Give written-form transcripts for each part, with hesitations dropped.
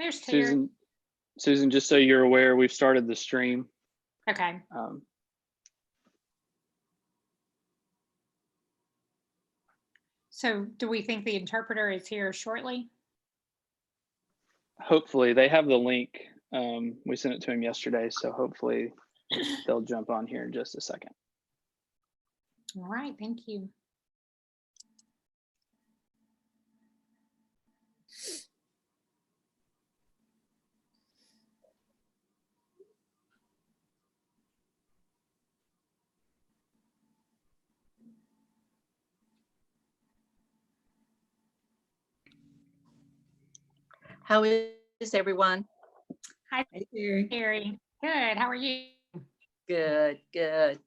There's Terry. Susan, just so you're aware, we've started the stream. Okay. So do we think the interpreter is here shortly? Hopefully, they have the link. We sent it to him yesterday, so hopefully they'll jump on here in just a second. All right, thank you. How is everyone? Hi, Terry. Good. How are you? Good, good.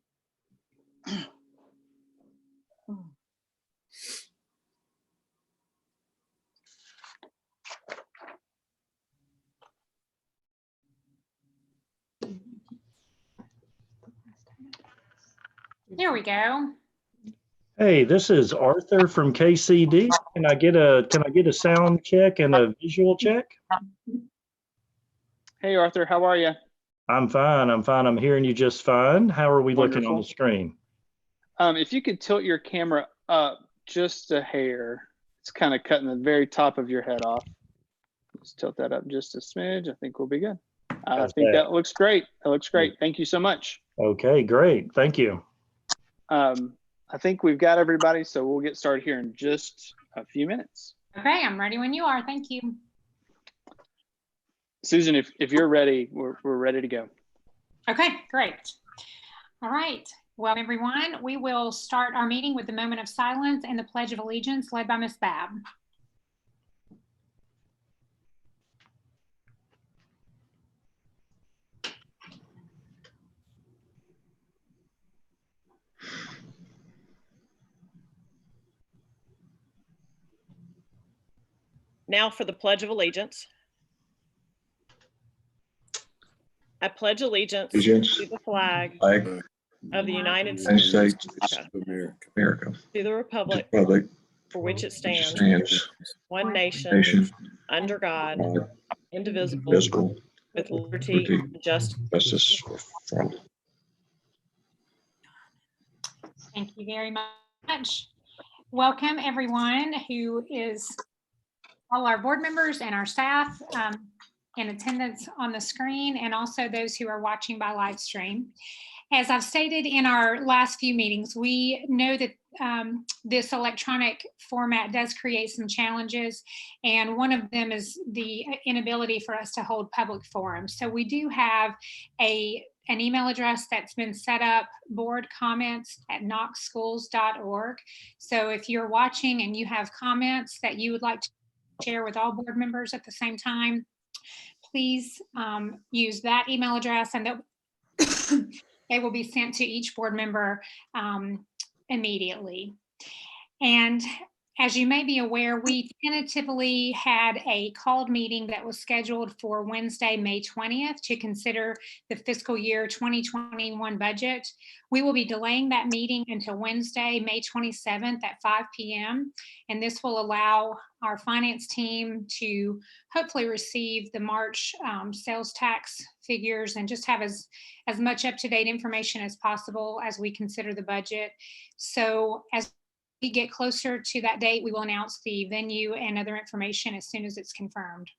There we go. Hey, this is Arthur from KCD. Can I get a sound check and a visual check? Hey, Arthur, how are you? I'm fine. I'm hearing you just fine. How are we looking on Wonderful. the screen? If you could tilt your camera up just a hair, it's kind of cutting the very top of your head off. Just tilt that up just a smidge. I think we'll be good. I think that looks great. That looks great. Thank you so much. Okay, great. Thank you. I think we've got everybody, so we'll get started here in just a few minutes. Okay, I'm ready when you are. Thank you. Susan, if you're ready, we're ready to go. Okay, great. All right. Well, everyone, we will start our meeting with the moment of silence and the Pledge of Allegiance led by Ms. Babb. Now for the Pledge of Allegiance. I pledge allegiance to the flag of the United States of America, to the republic for which it stands, one nation, under God, indivisible, with liberty and justice for all. Thank you very much. Welcome everyone who is all our board members and our staff in attendance on the screen, and also those who are watching by live stream. As I've stated in our last few meetings, we know that this electronic format does create some challenges, and one of them is the inability for us to hold public forums. So we do have an email address that's been set up, boardcomments@knoxschools.org. So if you're watching and you have comments that you would like to share with all board members at the same time, please use that email address, and they will be sent to each board member immediately. And as you may be aware, we tentatively had a called meeting that was scheduled for Wednesday, May 20th to consider the fiscal year 2021 budget. We will be delaying that meeting until Wednesday, May 27th at 5 p.m. And this will allow our finance team to hopefully receive the March sales tax figures and just have as much up-to-date information as possible as we consider the budget. So as we get closer to that date, we will announce the venue and other information as soon as it's confirmed.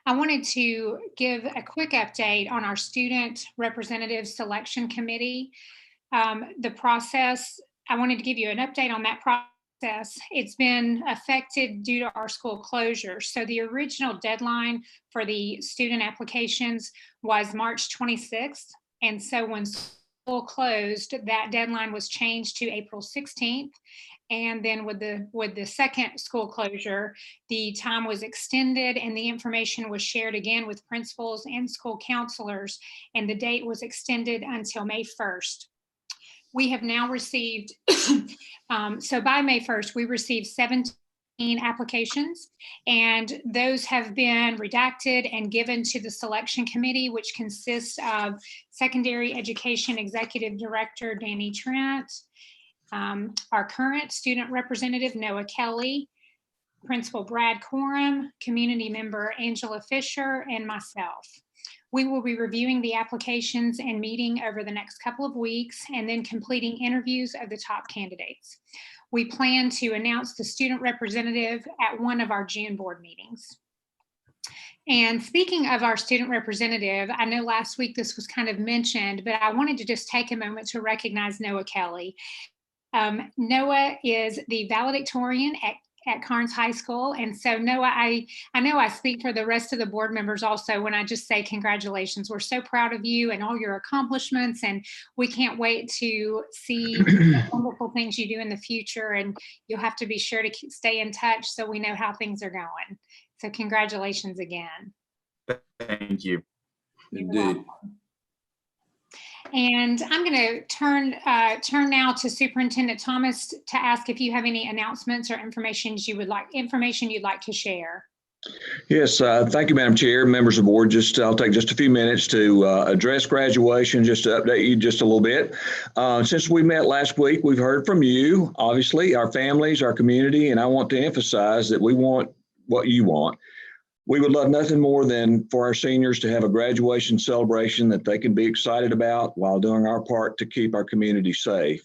I wanted to give a quick update on our student representative selection committee. The process, I wanted to give you an update on that process. It's been affected due to our school closure. So the original deadline for the student applications was March 26th. And so when school closed, that deadline was changed to April 16th. And then with the second school closure, the time was extended and the information was shared again with principals and school counselors, and the date was extended until May 1st. We have now received, so by May 1st, we received 17 applications, and those have been redacted and given to the selection committee, which consists of Secondary Education Executive Director Danny Trent, our current student representative Noah Kelly, Principal Brad Coram, community member Angela Fisher, and myself. We will be reviewing the applications and meeting over the next couple of weeks and then completing interviews of the top candidates. We plan to announce the student representative at one of our June board meetings. And speaking of our student representative, I know last week this was kind of mentioned, but I wanted to just take a moment to recognize Noah Kelly. Noah is the valedictorian at Carnes High School. And so Noah, I know I speak for the rest of the board members also when I just say congratulations. We're so proud of you and all your accomplishments, and we can't wait to see the wonderful things you do in the future. And you'll have to be sure to stay in touch so we know how things are going. So congratulations again. Thank you. Indeed. And I'm going to turn now to Superintendent Thomas to ask if you have any announcements or information you'd like to share. Yes, thank you, Madam Chair, members of the board. I'll take just a few minutes to address graduation, just to update you just a little bit. Since we met last week, we've heard from you, obviously, our families, our community, and I want to emphasize that we want what you want. We would love nothing more than for our seniors to have a graduation celebration that they can be excited about while doing our part to keep our community safe.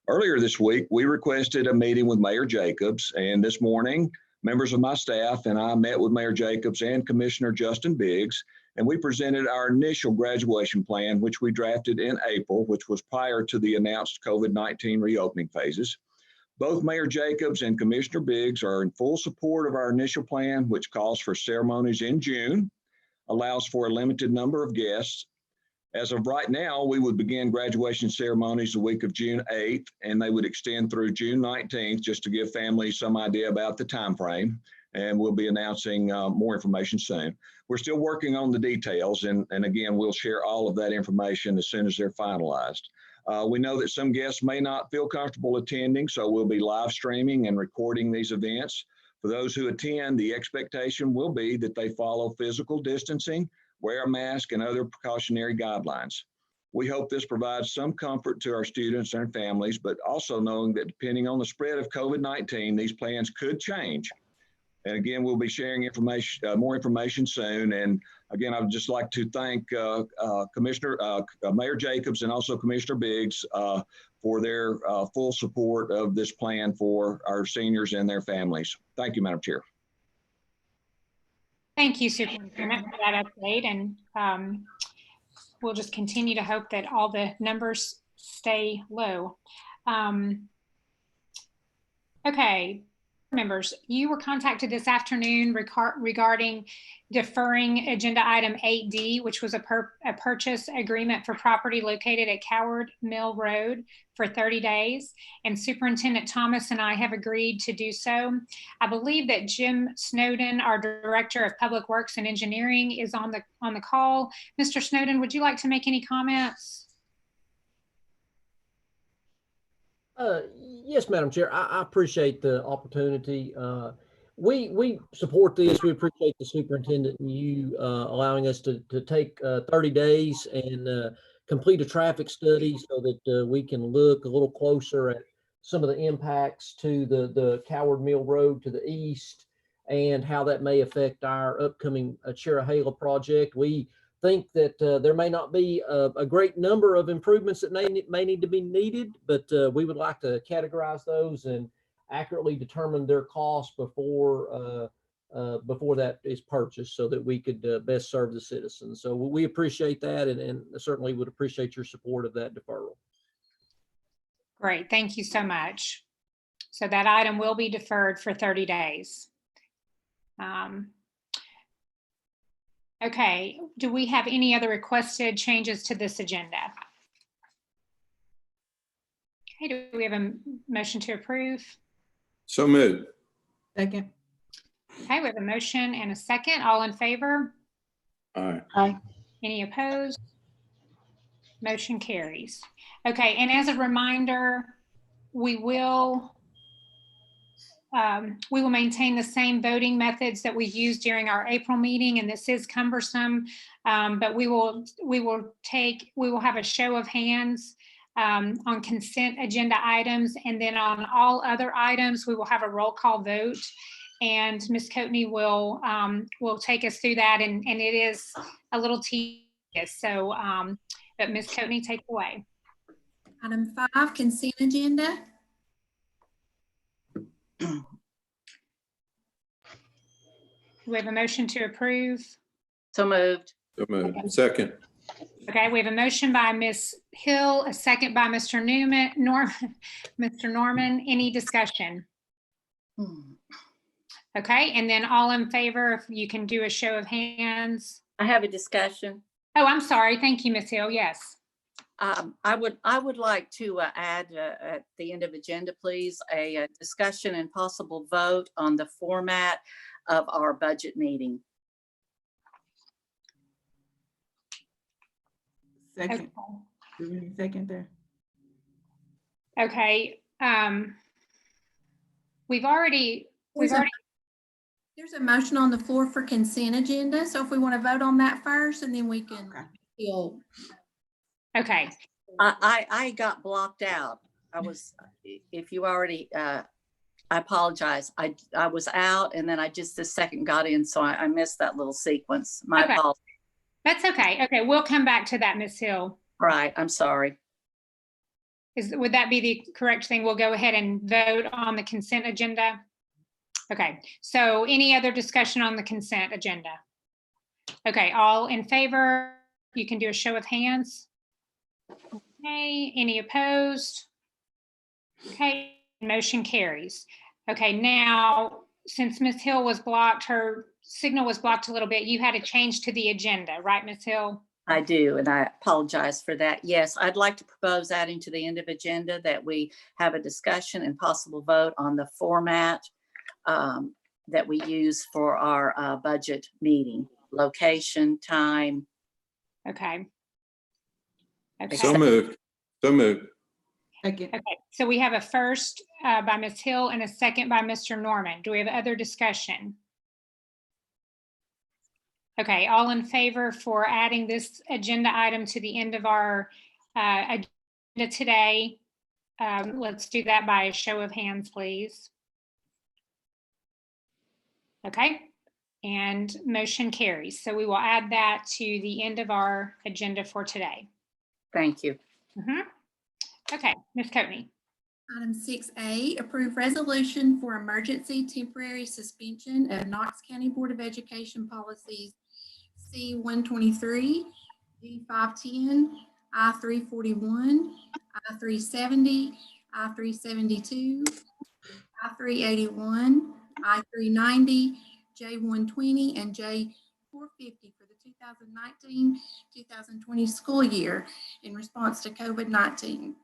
Earlier this week, we requested a meeting with Mayor Jacobs, and this morning, members of my staff and I met with Mayor Jacobs and Commissioner Justin Biggs, and we presented our initial graduation plan, which we drafted in April, which was prior to the announced COVID-19 reopening phases. Both Mayor Jacobs and Commissioner Biggs are in full support of our initial plan, which calls for ceremonies in June, allows for a limited number of guests. As of right now, we would begin graduation ceremonies the week of June 8th, and they would extend through June 19th, just to give families some idea about the time frame. And we'll be announcing more information soon. We're still working on the details, and again, we'll share all of that information as soon as they're finalized. We know that some guests may not feel comfortable attending, so we'll be live streaming and recording these events. For those who attend, the expectation will be that they follow physical distancing, wear a mask, and other precautionary guidelines. We hope this provides some comfort to our students and families, but also knowing that depending on the spread of COVID-19, these plans could change. And again, we'll be sharing more information soon. And again, I would just like to thank Mayor Jacobs and also Commissioner Biggs for their full support of this plan for our seniors and their families. Thank you, Madam Chair. Thank you, Superintendent, for that update. And we'll just continue to hope that all the numbers stay low. Okay. Members, you were contacted this afternoon regarding deferring agenda item 8D, which was a purchase agreement for property located at Coward Mill Road for 30 days. And Superintendent Thomas and I have agreed to do so. I believe that Jim Snowden, our Director of Public Works and Engineering, is on the call. Mr. Snowden, would you like to make any comments? Yes, Madam Chair. I appreciate the opportunity. We support this. We appreciate the superintendent and you allowing us to take 30 days and complete a traffic study so that we can look a little closer at some of the impacts to the Coward Mill Road to the east and how that may affect our upcoming Cherahela project. We think that there may not be a great number of improvements that may need to be needed, but we would like to categorize those and accurately determine their cost before that is purchased so that we could best serve the citizens. So we appreciate that and certainly would appreciate your support of that deferral. Great, thank you so much. So that item will be deferred for 30 days. Okay, do we have any other requested changes to this agenda? Okay, do we have a motion to approve? So moved. Second. Okay, we have a motion and a second. All in favor? Aye. Aye. Any opposed? Motion carries. Okay, and as a reminder, we will maintain the same voting methods that we used during our April meeting, and this is cumbersome, but we will have a show of hands on consent agenda items, and then on all other items, we will have a roll call vote. and Ms. Coatney will take us through that, and it is a little tedious. So, but Ms. Coatney, take it away. Item 5, consent agenda. Do we have a motion to approve? So moved. So moved. Second. Okay, we have a motion by Ms. Hill, a second by Mr. Mr. Norman. Any discussion? Okay, and then all in favor, if you can do a show of hands. I have a discussion. Oh, I'm sorry. Thank you, Ms. Hill. Yes. I would like to add at the end of agenda, please, a discussion and possible vote on the format of our budget meeting. Second. Do we need a second there? Okay. There's a motion on the floor for consent agenda. So if we want to vote on that first, and then we can feel. Okay. I got blocked out. If you already, I apologize. I was out, and then I just this second got in, so I missed that little sequence. My Okay. apologies. That's okay. Okay, we'll come back to that, Ms. Hill. All right, I'm sorry. Would that be the correct thing? We'll go ahead and vote on the consent agenda. Okay, so any other discussion on the consent agenda? Okay, all in favor, you can do a show of hands. Okay, any opposed? Okay, motion carries. Okay, now, since Ms. Hill was blocked, her signal was blocked a little bit, you had a change to the agenda, right, Ms. Hill? I do, and I apologize for that. Yes, I'd like to propose adding to the end of agenda that we have a discussion and possible vote on the format that we use for our budget meeting, location, time. Okay. Okay. So moved. So moved. Second. Okay, so we have a first by Ms. Hill and a second by Mr. Norman. Do we have other discussion? Okay, all in favor for adding this agenda item to the end of our agenda today? Let's do that by a show of hands, please. Okay, and motion carries. So we will add that to the end of our agenda for today. Thank you. Okay, Ms. Coatney. Item 6A, approve resolution for emergency temporary suspension of Knox County Board of Education policies C-123, D-510, I-341, I-370, I-372, I-381, I-390, J-120, and J-450 for the 2019-2020 school year in response to COVID-19.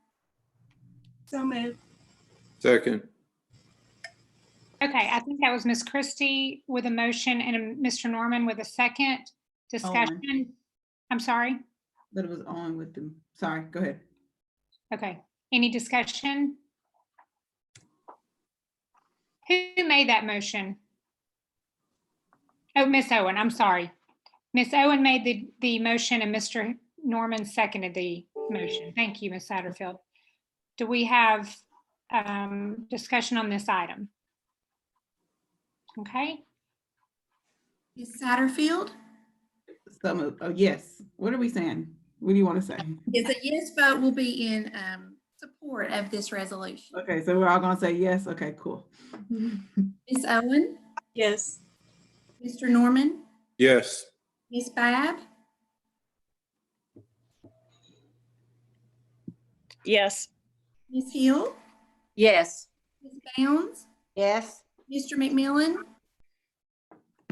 So moved. Second. Okay, I think that was Ms. Christie with a motion and Mr. Norman with a second discussion. I'm sorry. But it was on with them. Sorry, go ahead. Okay, any discussion? Who made that motion? Oh, Ms. Owen, I'm sorry. Ms. Owen made the motion and Mr. Norman seconded the motion. Thank you, Ms. Satterfield. Do we have discussion on this item? Okay. Ms. Satterfield? So moved. Oh, yes. What are we saying? What do you want to say? Yes, a yes vote will be in support of this resolution. Okay, so we're all going to say yes. Okay, cool. Ms. Owen? Yes. Mr. Norman? Yes. Ms. Babb? Yes. Ms. Hill? Yes. Ms. Bounds? Yes. Mr. McMillan?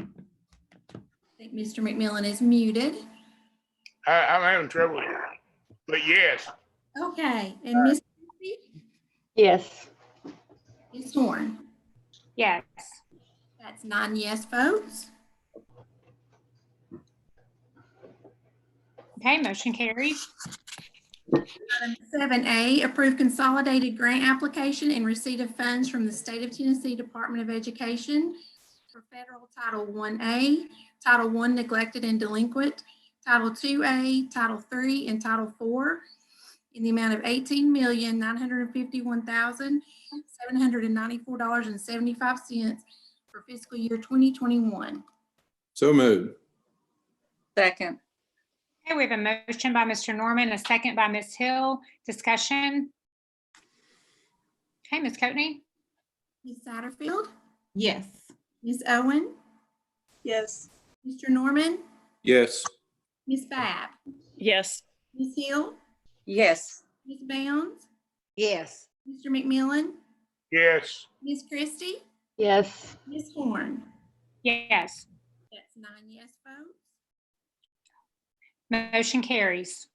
I think Mr. McMillan is muted. I'm having trouble here, but yes. Okay, and Ms. Yes. Ms. Horn? Yes. That's 9 yes votes. Okay, motion carries. Item 7A, approve consolidated grant application and receipt of funds from the State of Tennessee Department of Education for federal Title 1A, Title I neglected and delinquent, Title 2A, Title III, and Title IV in the amount of $18,951,794.75 for fiscal year 2021. So moved. Second. Okay, we have a motion by Mr. Norman, a second by Ms. Hill. Discussion? Okay, Ms. Coatney? Ms. Satterfield, Yes. Ms. Owen, Yes. Mr. Norman, Yes. Ms. Babb, Yes. Ms. Hill, Yes. Ms. Bounds, Yes. Mr. McMillan, yes, Ms. Christie, Yes. Ms. Horn. Yes. That's 9 yes votes. Motion carries.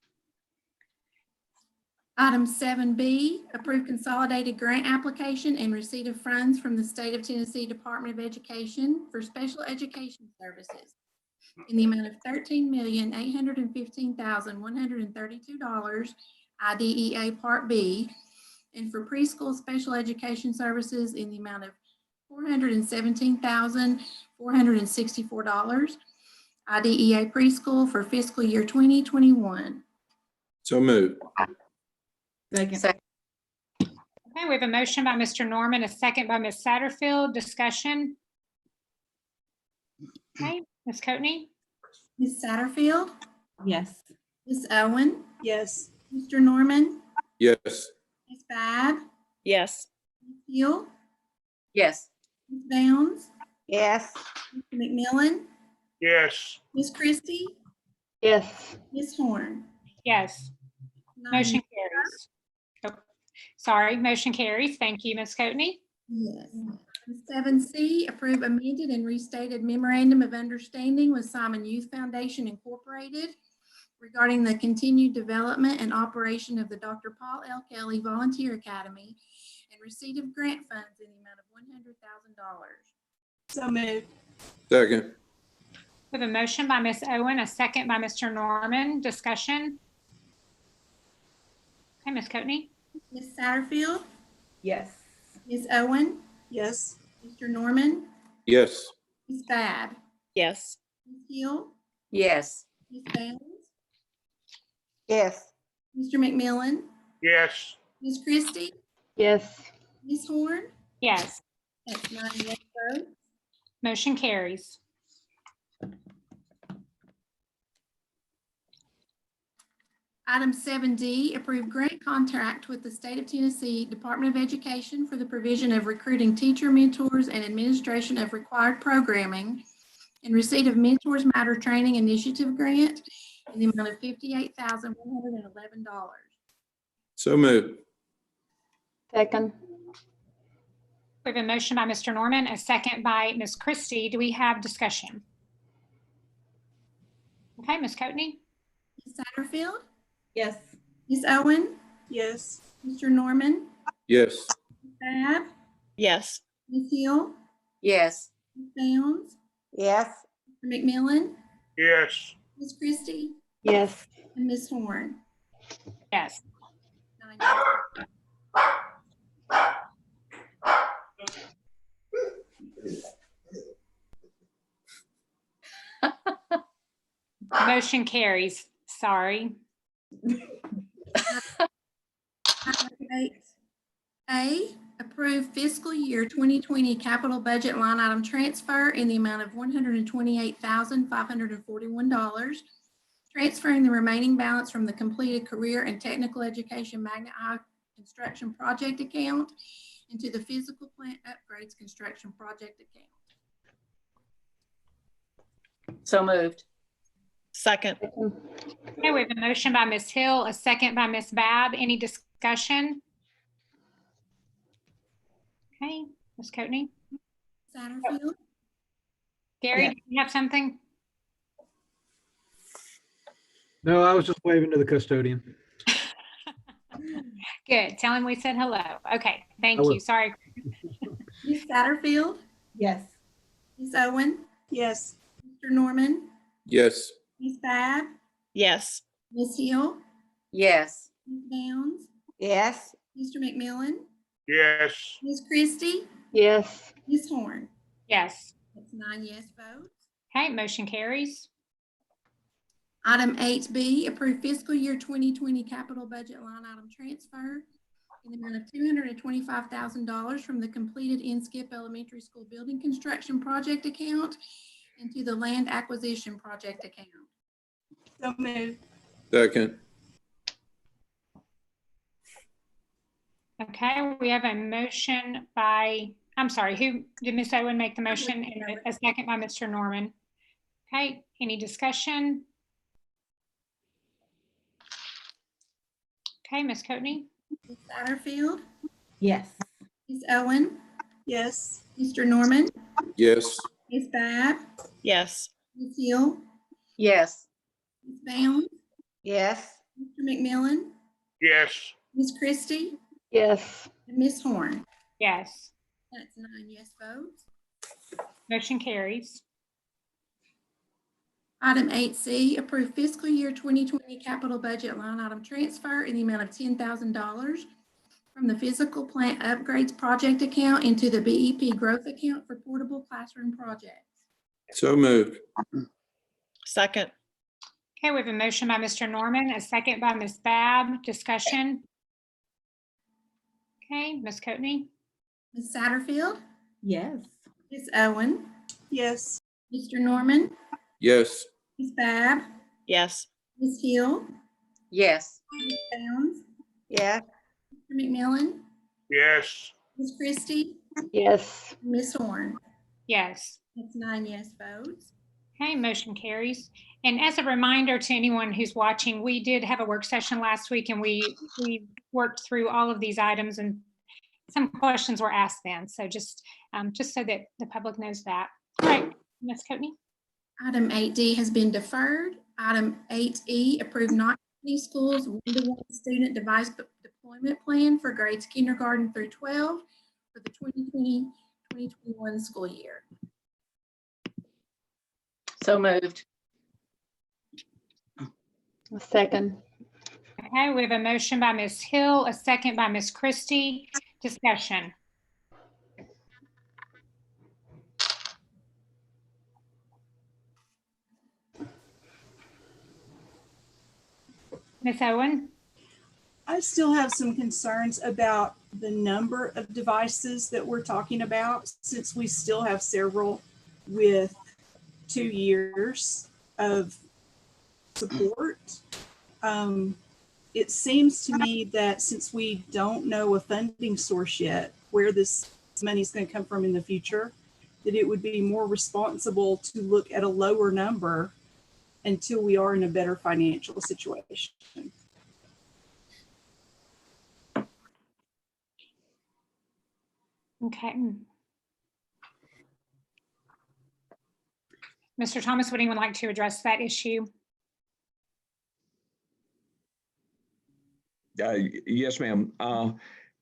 Item 7B, approve consolidated grant application and receipt of funds from the State of Tennessee Department of Education for special education services in the amount of $13,815,132, IDEA Part B, and for preschool special education services in the amount of $417,464, IDEA preschool for fiscal year 2021. So moved. Second. Second. Okay, we have a motion by Mr. Norman, a second by Ms. Satterfield. Discussion? Okay, Ms. Coatney? Ms. Satterfield, Yes. Ms. Owen, Yes. Mr. Norman, Yes. Ms. Babb, Yes. Ms. Hill, Yes. Ms. Bounds, Yes. Mr. McMillan, yes, Ms. Christie, Yes. Ms. Horn. Yes. Motion carries. Oh, sorry, motion carries. Thank you, Ms. Coatney. Yes. 7C, approve amended and restated memorandum of understanding with Simon Youth Foundation Incorporated regarding the continued development and operation of the Dr. Paul L. Kelly Volunteer Academy and receipt of grant funds in the amount of $100,000. So moved. Second. We have a motion by Ms. Owen, a second by Mr. Norman. Discussion? Okay, Ms. Coatney? Ms. Satterfield, Yes. Ms. Owen, Yes. Mr. Norman, Yes. Ms. Babb, Yes. Ms. Hill, Yes. Ms. Bounds, Yes. Mr. McMillan, yes, Ms. Christie, Yes. Ms. Horn. Yes. That's 9 yes votes. Motion carries. Item 7D, approve grant contract with the State of Tennessee Department of Education for the provision of recruiting teacher mentors and administration of required programming and receipt of Mentors Matter Training Initiative grant in the amount of $58,111. So moved. Second. We have a motion by Mr. Norman, a second by Ms. Christie. Do we have discussion? Okay, Ms. Coatney? Ms. Satterfield, Yes. Ms. Owen, Yes. Mr. Norman, Yes. Ms. Babb, Yes. Ms. Hill, Yes. Ms. Bounds, Yes. Mr. McMillan, yes, Ms. Christie, Yes. and Ms. Horn. Yes. 9 yes. Motion carries. Sorry. Item 8A, approve fiscal year 2020 capital budget line item transfer in the amount of $128,541, transferring the remaining balance from the completed career and technical education Magnet High construction project account into the physical plant upgrades construction project account. So moved. Second. Okay, we have a motion by Ms. Hill, a second by Ms. Babb. Any discussion? Okay, Ms. Coatney? Satterfield, Gary, Yeah. do you have something? No, I was just waving to the custodian. Good. Tell him we said hello. Okay, thank I will. you. Sorry. Ms. Satterfield, Yes. Ms. Owen, Yes. Mr. Norman, Yes. Ms. Babb, Yes. Ms. Hill, Yes. Ms. Bounds, Yes. Mr. McMillan, yes, Ms. Christie, Yes. Ms. Horn. Yes. That's 9 yes votes. Okay, motion carries. Item 8B, approve fiscal year 2020 capital budget line item transfer in the amount of $225,000 from the completed Inskip Elementary School building construction project account into the land acquisition project account. So moved. Second. Okay, we have a motion by, I'm sorry, who did Ms. Owen make the motion and a second by Mr. Norman? Okay, any discussion? Okay, Ms. Coatney? Ms. Satterfield, Yes. Ms. Owen, Yes. Mr. Norman, Yes. Ms. Babb, Yes. Ms. Hill, Yes. Ms. Bounds, Yes. Mr. McMillan, Yes. Ms. Christie, Yes. and Ms. Horn. Yes, That's 9 yes votes. motion carries. Item 8C, approve fiscal year 2020 capital budget line item transfer in the amount of $10,000 from the physical plant upgrades project account into the BEP growth account for portable classroom projects. So moved. Second. Okay, we have a motion by Mr. Norman, a second by Ms. Babb. Discussion? Okay, Ms. Coatney? Ms. Satterfield, Yes. Ms. Owen, Yes. Mr. Norman, Yes. Ms. Babb, Yes. Ms. Hill, Yes. Ms. Bounds, Yes. Mr. McMillan, Yes. Ms. Christie, Yes. and Ms. Horn. Yes. That's 9 yes votes. Okay, motion carries. And as a reminder to anyone who's watching, we did have a work session last week and we worked through all of these items and some questions were asked then. So just so that the public knows that. All right, Ms. Coatney. Item 8D has been deferred. Item 8E, approve not any schools one-to-one student device deployment plan for grades kindergarten through 12 for the 2020-2021 school year. So moved. Second. Okay, we have a motion by Ms. Hill, a second by Ms. Christie. Discussion. Ms. Owen? I still have some concerns about the number of devices that we're talking about, since we still have several with 2 years of support. It seems to me that since we don't know a funding source yet, where this money is going to come from in the future, that it would be more responsible to look at a lower number until we are in a better financial situation. Okay. Mr. Thomas, would anyone like to address that issue? Yes, ma'am.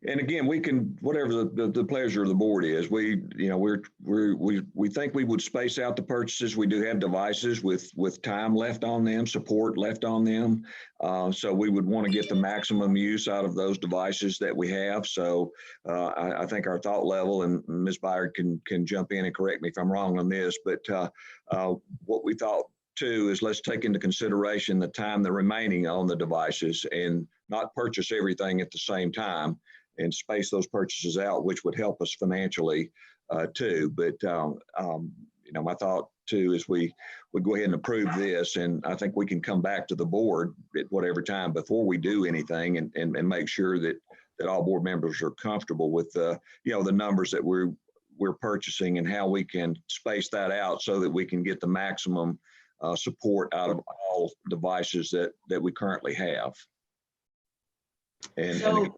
And again, we can, whatever the pleasure of the board is, we think we would space out the purchases. We do have devices with time left on them, support left on them. So we would want to get the maximum use out of those devices that we have. So I think our thought level, and Ms. Byard can jump in and correct me if I'm wrong on this, but what we thought too is let's take into consideration the time that remaining on the devices and not purchase everything at the same time, and space those purchases out, which would help us financially too. But my thought too is we go ahead and approve this, and I think we can come back to the board at whatever time before we do anything, and make sure that all board members are comfortable with the numbers that we're purchasing and how we can space that out so that we can get the maximum support out of all devices that we currently have. And again,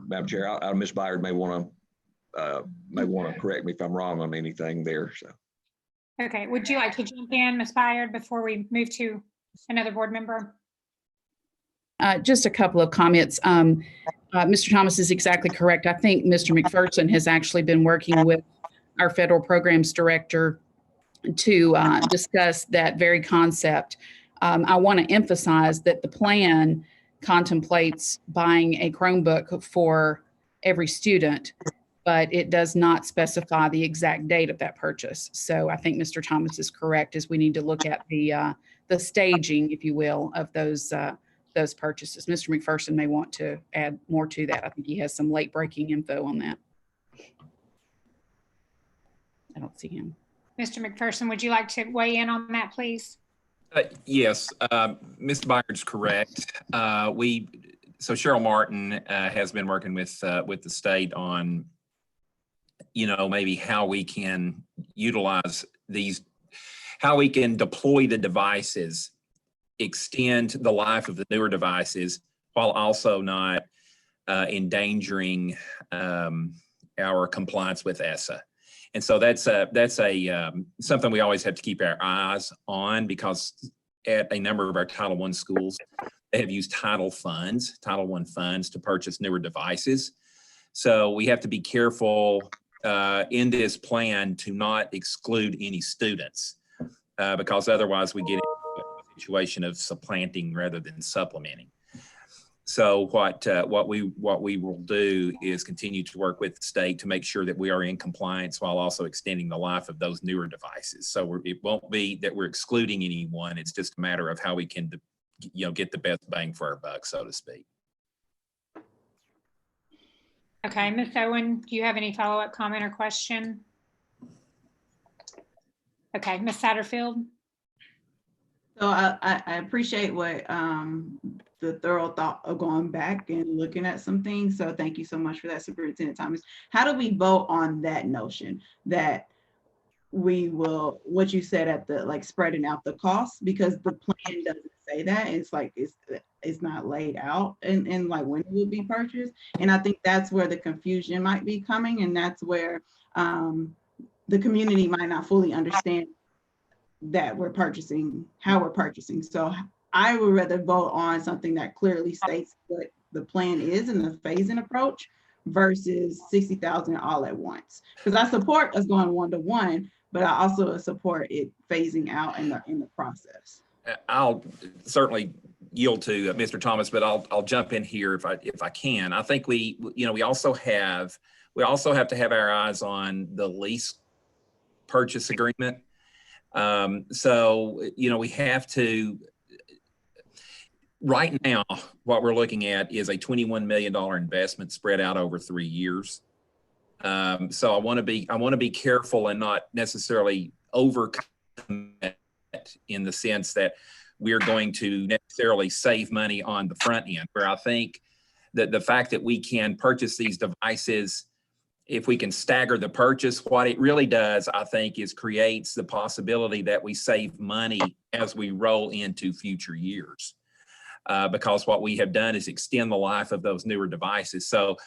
Madam Chair, Ms. Byard may want to correct me if I'm wrong on anything there. So. Okay, would you like to jump in, Ms. Byard, before we move to another board member? Just a couple of comments. Mr. Thomas is exactly correct. I think Mr. McPherson has actually been working with our federal programs director to discuss that very concept. I want to emphasize that the plan contemplates buying a Chromebook for every student, but it does not specify the exact date of that purchase. So I think Mr. Thomas is correct, as we need to look at the staging, if you will, of those those purchases. Mr. McPherson may want to add more to that. I think he has some late breaking info on that. I don't see him. Mr. McPherson, would you like to weigh in on that, please? Yes, Mr. Byard's correct. So Cheryl Martin has been working with the state on, maybe how we can utilize these, how we can deploy the devices, extend the life of the newer devices while also not endangering our compliance with ESSA. And so that's something we always have to keep our eyes on, because at a number of our Title I schools, they have used Title I funds to purchase newer devices. So we have to be careful in this plan to not exclude any students, because otherwise we get into a situation of supplanting rather than supplementing. So what we will do is continue to work with the state to make sure that we are in compliance while also extending the life of those newer devices. So it won't be that we're excluding anyone. It's just a matter of how we can, get the best bang for our buck, so to speak. Okay, Ms. Owen, do you have any follow-up comment or question? Okay, Ms. Satterfield. So I appreciate what the thorough thought of going back and looking at some things. So thank you so much for that, Superintendent Thomas. How do we vote on that notion that we will, what you said at the, like, spreading out the costs? Because the plan doesn't say that. It's like, it's not laid out and like when it will be purchased. And I think that's where the confusion might be coming. And that's where the community might not fully understand that we're purchasing, how we're purchasing. So I would rather vote on something that clearly states what the plan is and the phasing approach versus 60,000 all at once. Because I support us going 1-to-1, but I also support it phasing out in the process. I'll certainly yield to Mr. Thomas, but I'll jump in here if I can. I think we also have to have our eyes on the lease purchase agreement. So, we have to, right now, what we're looking at is a $21 million investment spread out over 3 years. So I want to be careful and not necessarily overcommit in the sense that we're going to necessarily save money on the front end, where I think that the fact that we can purchase these devices, if we can stagger the purchase, what it really does, I think, is creates the possibility that we save money as we roll into future years. Because what we have done is extend the life of those newer devices. So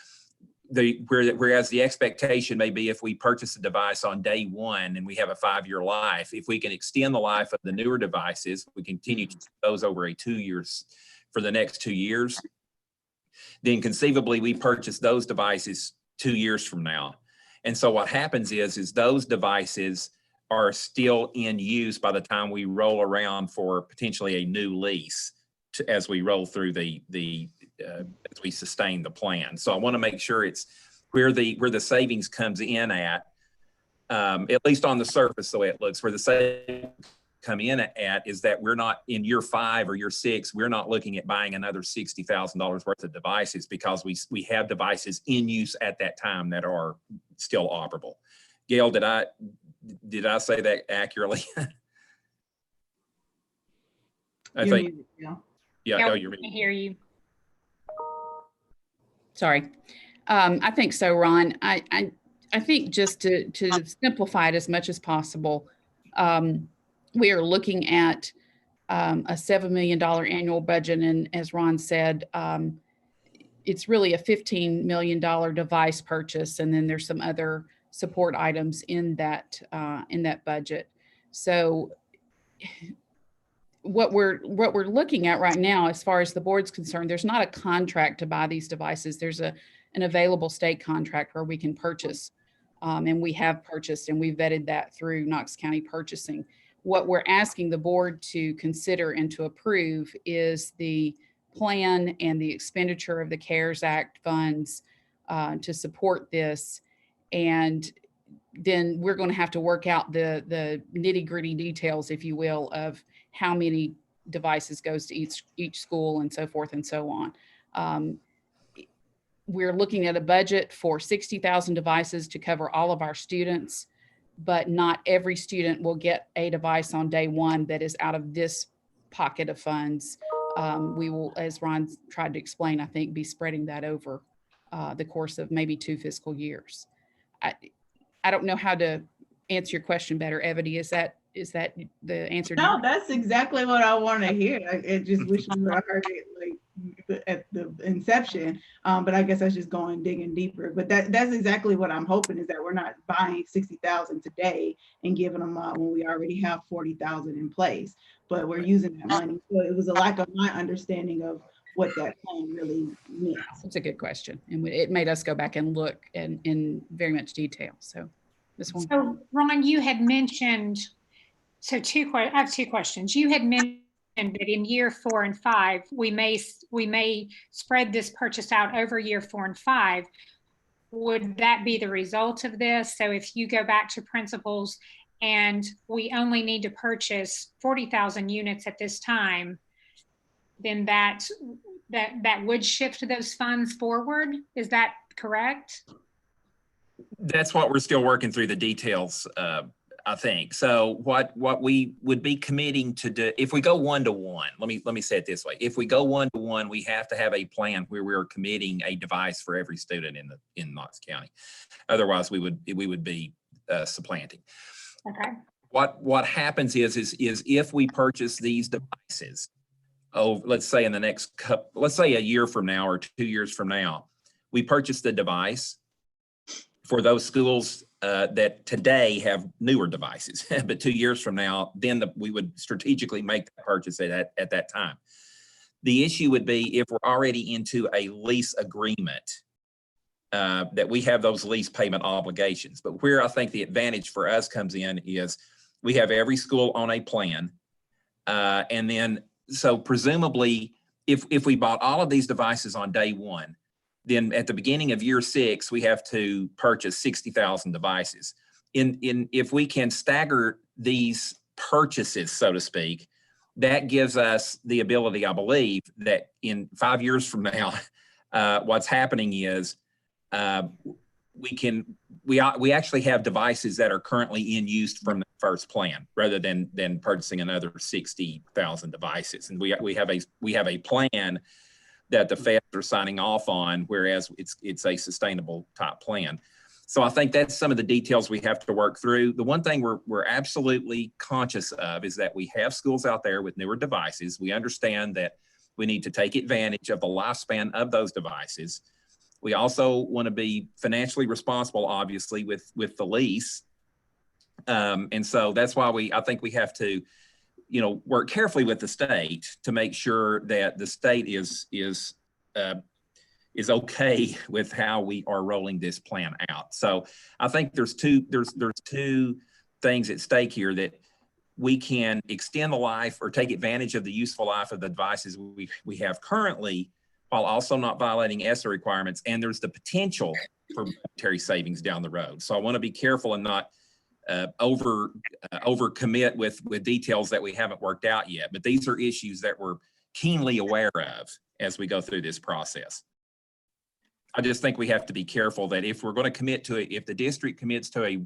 whereas the expectation may be if we purchase a device on day one and we have a 5-year life, if we can extend the life of the newer devices, we continue to use those over for the next 2 years, then conceivably we purchase those devices 2 years from now. And so what happens is those devices are still in use by the time we roll around for potentially a new lease as we roll through as we sustain the plan. So I want to make sure it's where the savings comes in at least on the surface, the way it looks, where the savings come in at is that we're not in year 5 or year 6, we're not looking at buying another $60,000 worth of devices, because we have devices in use at that time that are still operable. Gail, did I say that accurately? I think. Yeah, no, you're I hear you. Sorry. I think so, Ron. I think just to simplify it as much as possible, we are looking at a $7 million annual budget. And as Ron said, it's really a $15 million device purchase. And then there's some other support items in that budget. So what we're looking at right now, as far as the board's concerned, there's not a contract to buy these devices. There's an available state contract where we can purchase, and we have purchased, and we've vetted that through Knox County Purchasing. What we're asking the board to consider and to approve is the plan and the expenditure of the CARES Act funds to support this. And then we're going to have to work out the nitty-gritty details, if you will, of how many devices goes to each school and so forth and so on. We're looking at a budget for 60,000 devices to cover all of our students, but not every student will get a device on day one that is out of this pocket of funds. We will, as Ron tried to explain, I think, be spreading that over the course of maybe 2 fiscal years. I don't know how to answer your question better. Evity, is that the answer? No, that's exactly what I want to hear. I just wish we would have heard it like at the inception. But I guess that's just digging deeper. But that's exactly what I'm hoping, is that we're not buying 60,000 today and giving them out when we already have 40,000 in place, but we're using that money. So it was a lack of my understanding of what that plan really meant. That's a good question. And it made us go back and look in very much detail. So this one. So Ron, you had mentioned, I have 2 questions. You had mentioned that in year 4 and 5, we may spread this purchase out over year 4 and 5. Would that be the result of this? So if you go back to principals and we only need to purchase 40,000 units at this time, then that would shift those funds forward. Is that correct? That's what we're still working through the details, I think. So what we would be committing to do, if we go 1-to-1, let me say it this way. If we go 1-to-1, we have to have a plan where we're committing a device for every student in Knox County. Otherwise, we would be supplanting. Okay. What happens is if we purchase these devices, let's say in the next let's say a year from now or 2 years from now, we purchase the device for those schools that today have newer devices, but 2 years from now, then we would strategically make the purchase at that time. The issue would be if we're already into a lease agreement, that we have those lease payment obligations. But where I think the advantage for us comes in is we have every school on a plan. And then, so presumably, if we bought all of these devices on day one, then at the beginning of year 6, we have to purchase 60,000 devices. If we can stagger these purchases, so to speak, that gives us the ability, I believe, that in 5 years from now, what's happening is we actually have devices that are currently in use from the first plan, rather than purchasing another 60,000 devices. And we have a plan that the feds are signing off on, whereas it's a sustainable type plan. So I think that's some of the details we have to work through. The one thing we're absolutely conscious of is that we have schools out there with newer devices. We understand that we need to take advantage of the lifespan of those devices. We also want to be financially responsible, obviously, with the lease. And so that's why I think we have to, work carefully with the state to make sure that the state is okay with how we are rolling this plan out. So I think there's two things at stake here, that we can extend the life or take advantage of the useful life of the devices we have currently, while also not violating ESSA requirements. And there's the potential for monetary savings down the road. So I want to be careful and not over commit with details that we haven't worked out yet. But these are issues that we're keenly aware of as we go through this process. I just think we have to be careful that if we're going to commit to it, if the district commits to a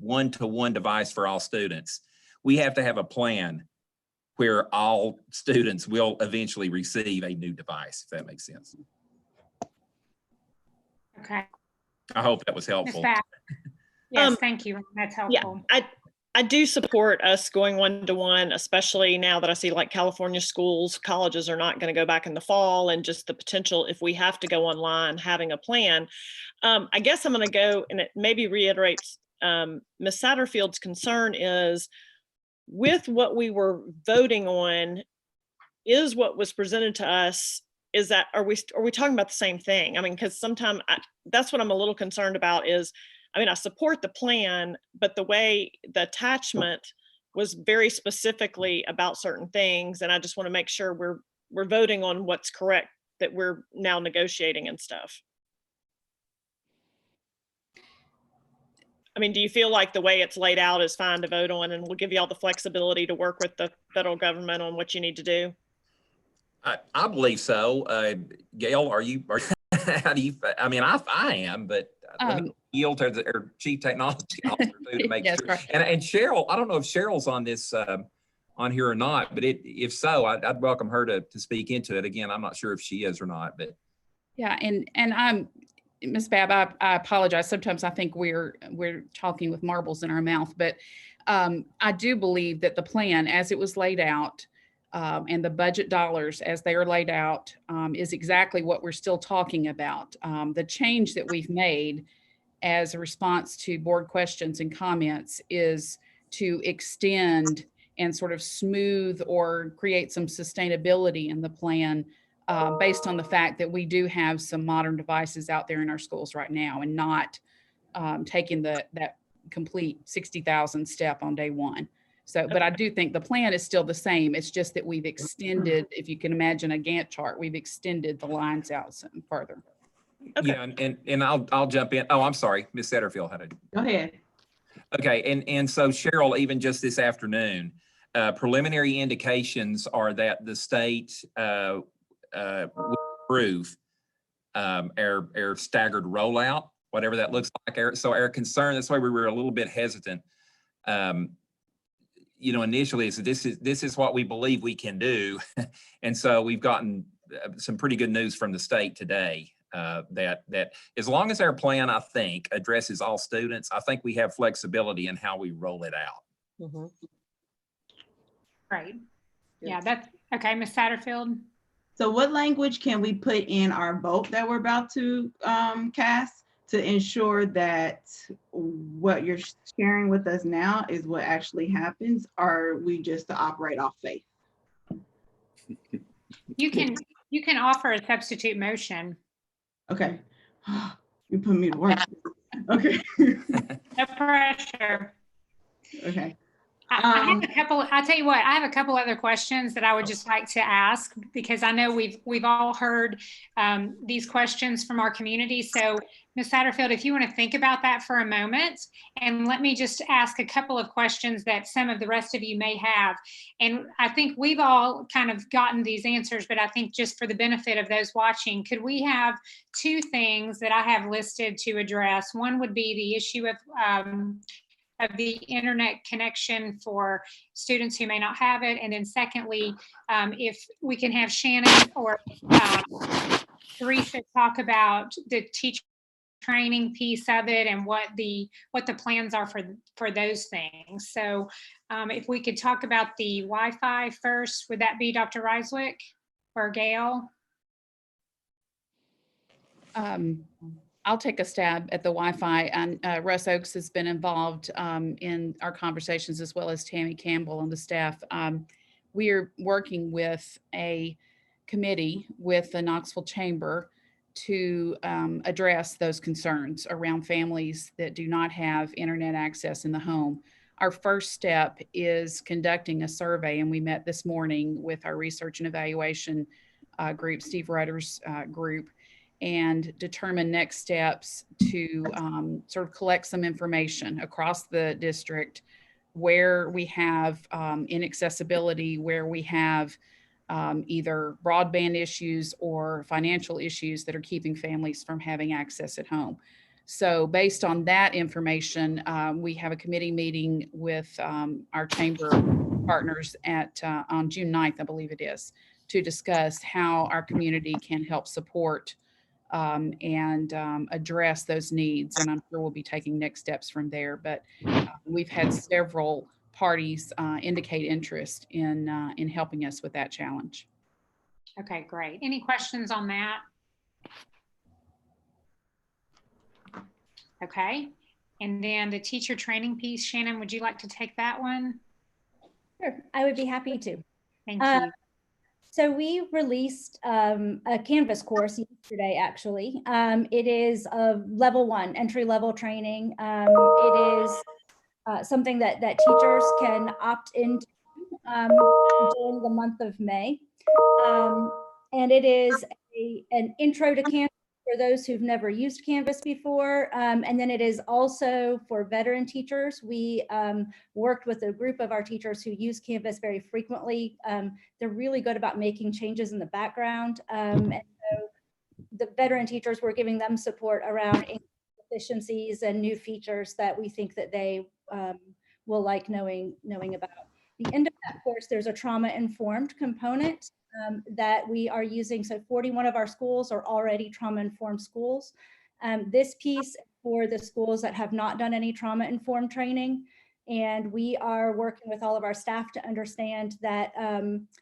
1-to-1 device for all students, we have to have a plan where all students will eventually receive a new device, if that makes sense. Okay. I hope that was helpful. Yes, thank you. That's helpful. Yeah, I do support us going 1-to-1, especially now that I see like California schools, colleges are not going to go back in the fall, and just the potential, if we have to go online, having a plan. I guess I'm going to go, and it maybe reiterates Ms. Satterfield's concern is, with what we were voting on, is what was presented to us, is that, are we talking about the same thing? I mean, because sometimes that's what I'm a little concerned about is, I support the plan, but the way the attachment was very specifically about certain things. And I just want to make sure we're voting on what's correct, that we're now negotiating and stuff. I mean, do you feel like the way it's laid out is fine to vote on and will give you all the flexibility to work with the federal government on what you need to do? I believe so. Gail, are you, how do you, I mean, I am, but let me yield to our chief technology officer too to make Yes, sure. right. And Cheryl, I don't know if Cheryl's on this, on here or not, but if so, I'd welcome her to speak into it. Again, I'm not sure if she is or not, but. Yeah, and I'm, Ms. Babb, I apologize. Sometimes I think we're talking with marbles in our mouth, but I do believe that the plan as it was laid out and the budget dollars as they are laid out is exactly what we're still talking about. The change that we've made as a response to board questions and comments is to extend and sort of smooth or create some sustainability in the plan based on the fact that we do have some modern devices out there in our schools right now and not taking that complete 60,000 step on day one. So, but I do think the plan is still the same. It's just that we've extended, if you can imagine a Gantt chart, we've extended the lines out some further. Okay. Yeah, and I'll jump in. Oh, I'm sorry, Ms. Setterfield had a. Go ahead. Okay, and so Cheryl, even just this afternoon, preliminary indications are that the state will approve our staggered rollout, whatever that looks like. So our concern, that's why we were a little bit hesitant. You know, initially, so this is what we believe we can do, and so we've gotten some pretty good news from the state today. That as long as our plan, I think, addresses all students, I think we have flexibility in how we roll it out. Mm-hmm. Right. Yeah, that's okay. Ms. Satterfield. So what language can we put in our vote that we're about to cast to ensure that what you're sharing with us now is what actually happens? Or are we just to operate off faith? You can offer a substitute motion. Okay. You put me to work. Okay. No pressure. Okay. I have a couple. I'll tell you what. I have a couple other questions that I would just like to ask because I know we've all heard these questions from our community. So, Ms. Satterfield, if you want to think about that for a moment, and let me just ask a couple of questions that some of the rest of you may have. And I think we've all kind of gotten these answers, but I think just for the benefit of those watching, could we have two things that I have listed to address? One would be the issue of the internet connection for students who may not have it. And then secondly, if we can have Shannon or Teresa talk about the teacher training piece of it and what the plans are for those things. So if we could talk about the Wi-Fi first, would that be Dr. Reiswick or Gail? I'll take a stab at the Wi-Fi, and Russ Oakes has been involved in our conversations as well as Tammy Campbell and the staff. We are working with a committee with the Knoxville Chamber to address those concerns around families that do not have internet access in the home. Our first step is conducting a survey, and we met this morning with our research and evaluation group, Steve Rutter's group, and determine next steps to sort of collect some information across the district where we have inaccessibility, where we have either broadband issues or financial issues that are keeping families from having access at home. So based on that information, we have a committee meeting with our chamber partners on June 9th, I believe it is, to discuss how our community can help support and address those needs. And I'm sure we'll be taking next steps from there. But we've had several parties indicate interest in helping us with that challenge. Okay, great. Any questions on that? Okay. And then the teacher training piece, Shannon, would you like to take that one? Sure, I would be happy to. Thank you. So we released a Canvas course yesterday, actually. It is a level 1 entry-level training. It is something that teachers can opt into during the month of May. And it is an intro to Canvas for those who've never used Canvas before. And then it is also for veteran teachers. We worked with a group of our teachers who use Canvas very frequently. They're really good about making changes in the background. And so the veteran teachers, were giving them support around efficiencies and new features that we think that they will like knowing about. The end of that course, there's a trauma-informed component that we are using. So 41 of our schools are already trauma-informed schools. This piece for the schools that have not done any trauma-informed training. And we are working with all of our staff to understand that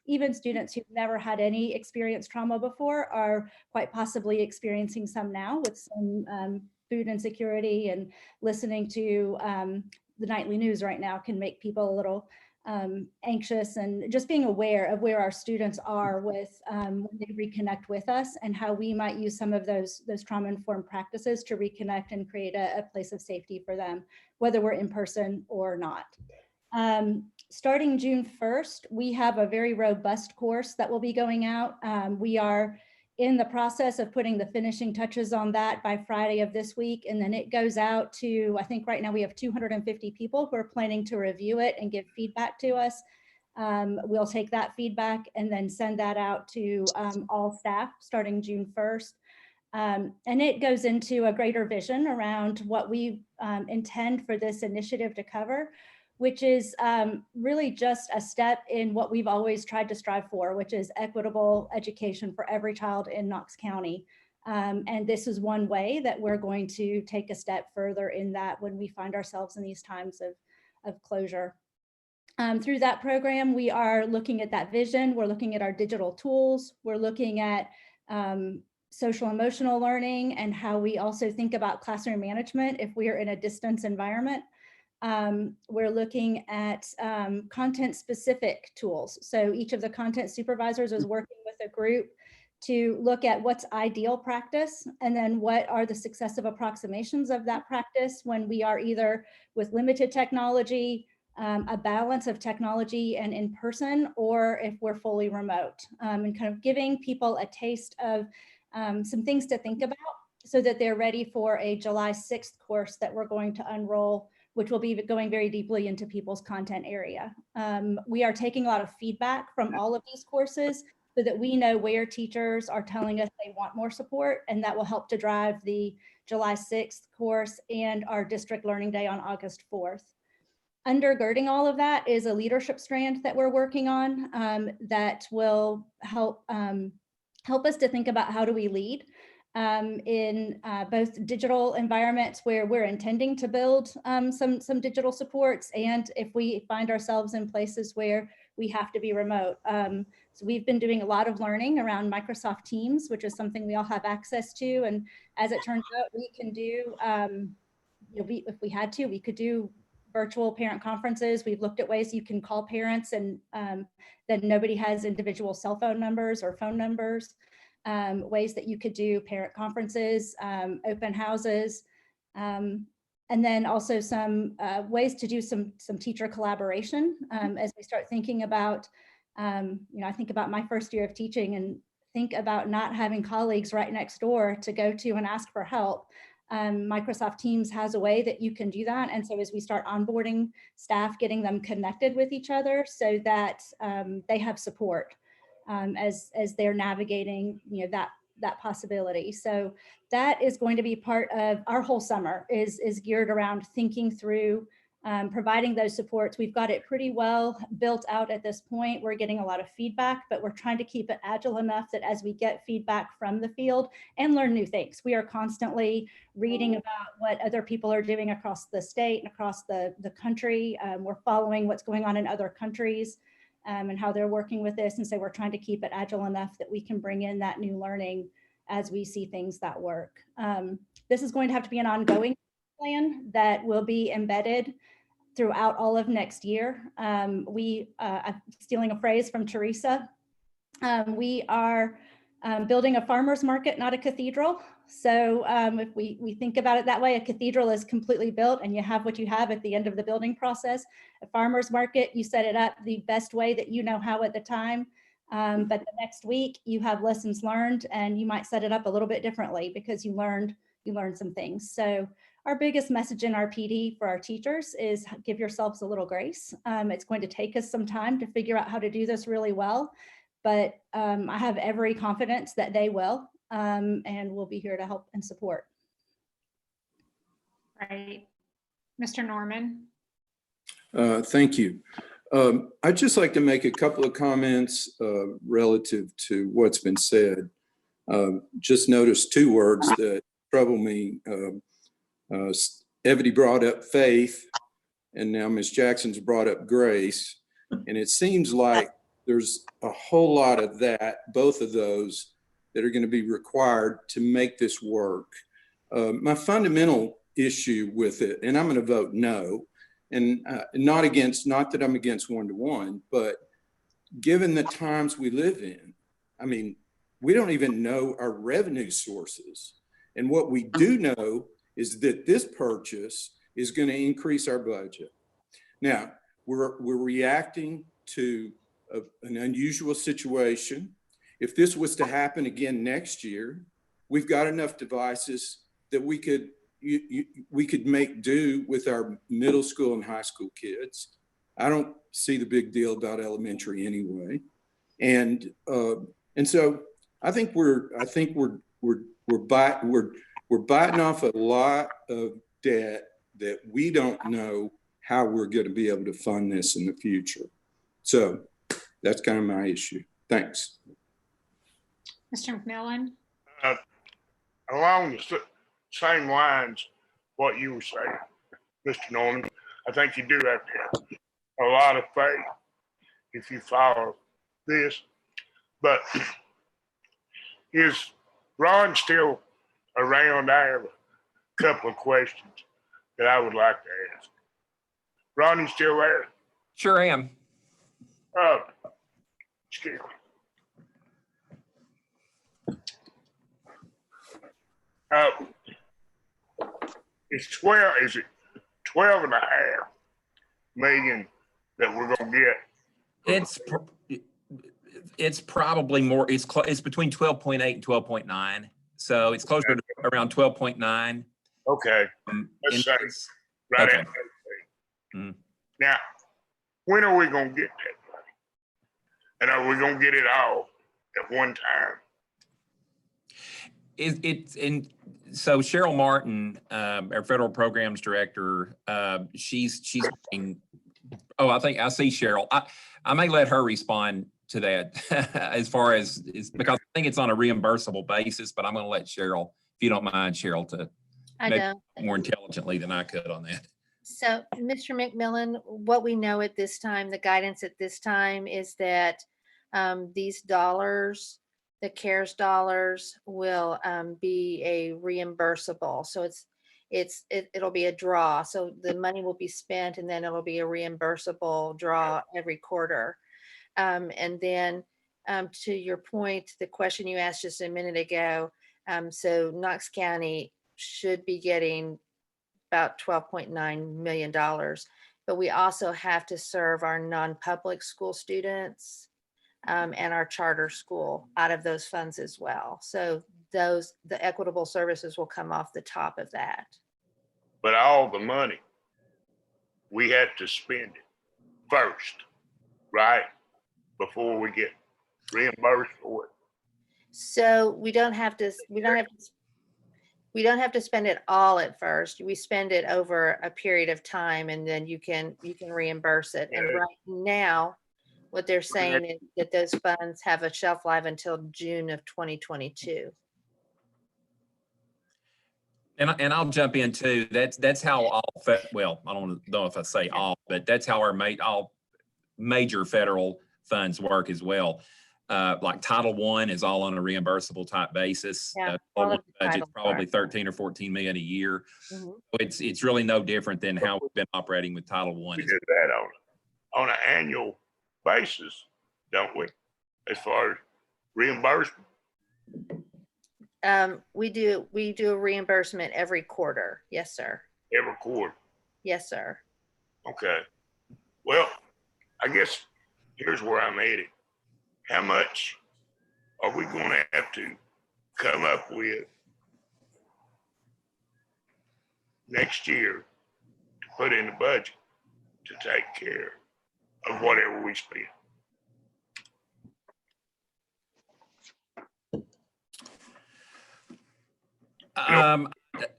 even students who've never had any experience trauma before are quite possibly experiencing some now, with some food insecurity, and listening to the nightly news right now can make people a little anxious, and just being aware of where our students are with when they reconnect with us, and how we might use some of those trauma-informed practices to reconnect and create a place of safety for them, whether we're in person or not. Starting June 1st, we have a very robust course that will be going out. We are in the process of putting the finishing touches on that by Friday of this week. And then it goes out to, I think right now we have 250 people who are planning to review it and give feedback to us. We'll take that feedback and then send that out to all staff starting June 1st. And it goes into a greater vision around what we intend for this initiative to cover, which is really just a step in what we've always tried to strive for, which is equitable education for every child in Knox County. And this is one way that we're going to take a step further in that when we find ourselves in these times of closure. Through that program, we are looking at that vision. We're looking at our digital tools. We're looking at social emotional learning, and how we also think about classroom management if we are in a distance environment. We're looking at content specific tools. So each of the content supervisors is working with a group to look at what's ideal practice, and then what are the successive approximations of that practice when we are either with limited technology, a balance of technology and in person, or if we're fully remote, and kind of giving people a taste of some things to think about so that they're ready for a July 6th course that we're going to unroll, which will be going very deeply into people's content area. We are taking a lot of feedback from all of these courses so that we know where teachers are telling us they want more support, and that will help to drive the July 6th course and our district learning day on August 4th. Undergirding all of that is a leadership strand that we're working on that will help us to think about how do we lead in both digital environments where we're intending to build some digital supports, and if we find ourselves in places where we have to be remote. So we've been doing a lot of learning around Microsoft Teams, which is something we all have access to. And as it turns out, we can do, if we had to, we could do virtual parent conferences. We've looked at ways you can call parents and then nobody has individual cell phone numbers or phone numbers. Ways that you could do parent conferences, open houses, and then also some ways to do some teacher collaboration as we start thinking about, I think about my first year of teaching and think about not having colleagues right next door to go to and ask for help. Microsoft Teams has a way that you can do that. And so as we start onboarding staff, getting them connected with each other so that they have support as they're navigating, that possibility. So that is going to be part of our whole summer is geared around thinking through providing those supports. We've got it pretty well built out at this point. We're getting a lot of feedback, but we're trying to keep it agile enough that as we get feedback from the field and learn new things, we are constantly reading about what other people are doing across the state and across the country. We're following what's going on in other countries and how they're working with this. And so we're trying to keep it agile enough that we can bring in that new learning as we see things that work. This is going to have to be an ongoing plan that will be embedded throughout all of next year. I'm stealing a phrase from Teresa. We are building a farmer's market, not a cathedral. So if we think about it that way, a cathedral is completely built and you have what you have at the end of the building process. A farmer's market, you set it up the best way that you know how at the time. But the next week you have lessons learned, and you might set it up a little bit differently because you learned some things. So our biggest message in our PD for our teachers is give yourselves a little grace. It's going to take us some time to figure out how to do this really well, but I have every confidence that they will, and we'll be here to help and support. Right. Mr. Norman. Thank you. I'd just like to make a couple of comments relative to what's been said. Just noticed two words that trouble me. Evity brought up faith, and now Ms. Jackson's brought up grace. And it seems like there's a whole lot of that, both of those, that are going to be required to make this work. My fundamental issue with it, and I'm going to vote no, and not that I'm against one-to-one, but given the times we live in, I mean, we don't even know our revenue sources. And what we do know is that this purchase is going to increase our budget. Now, we're reacting to an unusual situation. If this was to happen again next year, we've got enough devices that we could make do with our middle school and high school kids. I don't see the big deal about elementary anyway. And so I think we're biting off a lot of debt that we don't know how we're going to be able to fund this in the future. So that's kind of my issue. Thanks. Mr. McMillan. Along the same lines, what you were saying, Mr. Norman, I think you do have to have a lot of faith if you follow this. But is Ron still around? I have a couple of questions that I would like to ask. Ron, you still there? Sure am. Excuse me. Is it 12.5 million that we're gonna get? It's probably more. It's between 12.8 and 12.9. So it's closer to around 12.9. Okay. Let's say right okay. at Now, when are we gonna get that money? And are we gonna get it all at one time? So Cheryl Martin, our federal programs director, she's working. Oh, I think I see Cheryl. I may let her respond to that as far as because I think it's on a reimbursable basis, but I'm going to let Cheryl, if you don't mind, Cheryl, to maybe more intelligently than I could on that. So, Mr. McMillan, what we know at this time, the guidance at this time is that these dollars, the CARES dollars, will be a reimbursable. So it'll be a draw. So the money will be spent, and then it'll be a reimbursable draw every quarter. And then to your point, the question you asked just a minute ago, so Knox County should be getting about $12.9 million, but we also have to serve our non-public school students and our charter school out of those funds as well. So the equitable services will come off the top of that. But all the money, we have to spend it first, right? Before we get reimbursed for it. So we don't have to spend it all at first. We spend it over a period of time, and then you can reimburse it. And right now, what they're saying is that those funds have a shelf life until June of 2022. And I'll jump in too. That's how I don't know if I say all, but that's how all major federal funds work as well. Like Title I is all on a reimbursable type basis. Yeah, budget's probably 13 or 14 million a year. Mm-hmm. It's really no different than how we've been operating with Title I. We do that on an annual basis, don't we? As far as reimbursement. We do a reimbursement every quarter. Yes, sir. Every quarter. Yes, sir. Okay. Well, I guess here's where I'm headed. how much are we going to have to come up with next year to put in the budget to take care of whatever we spend?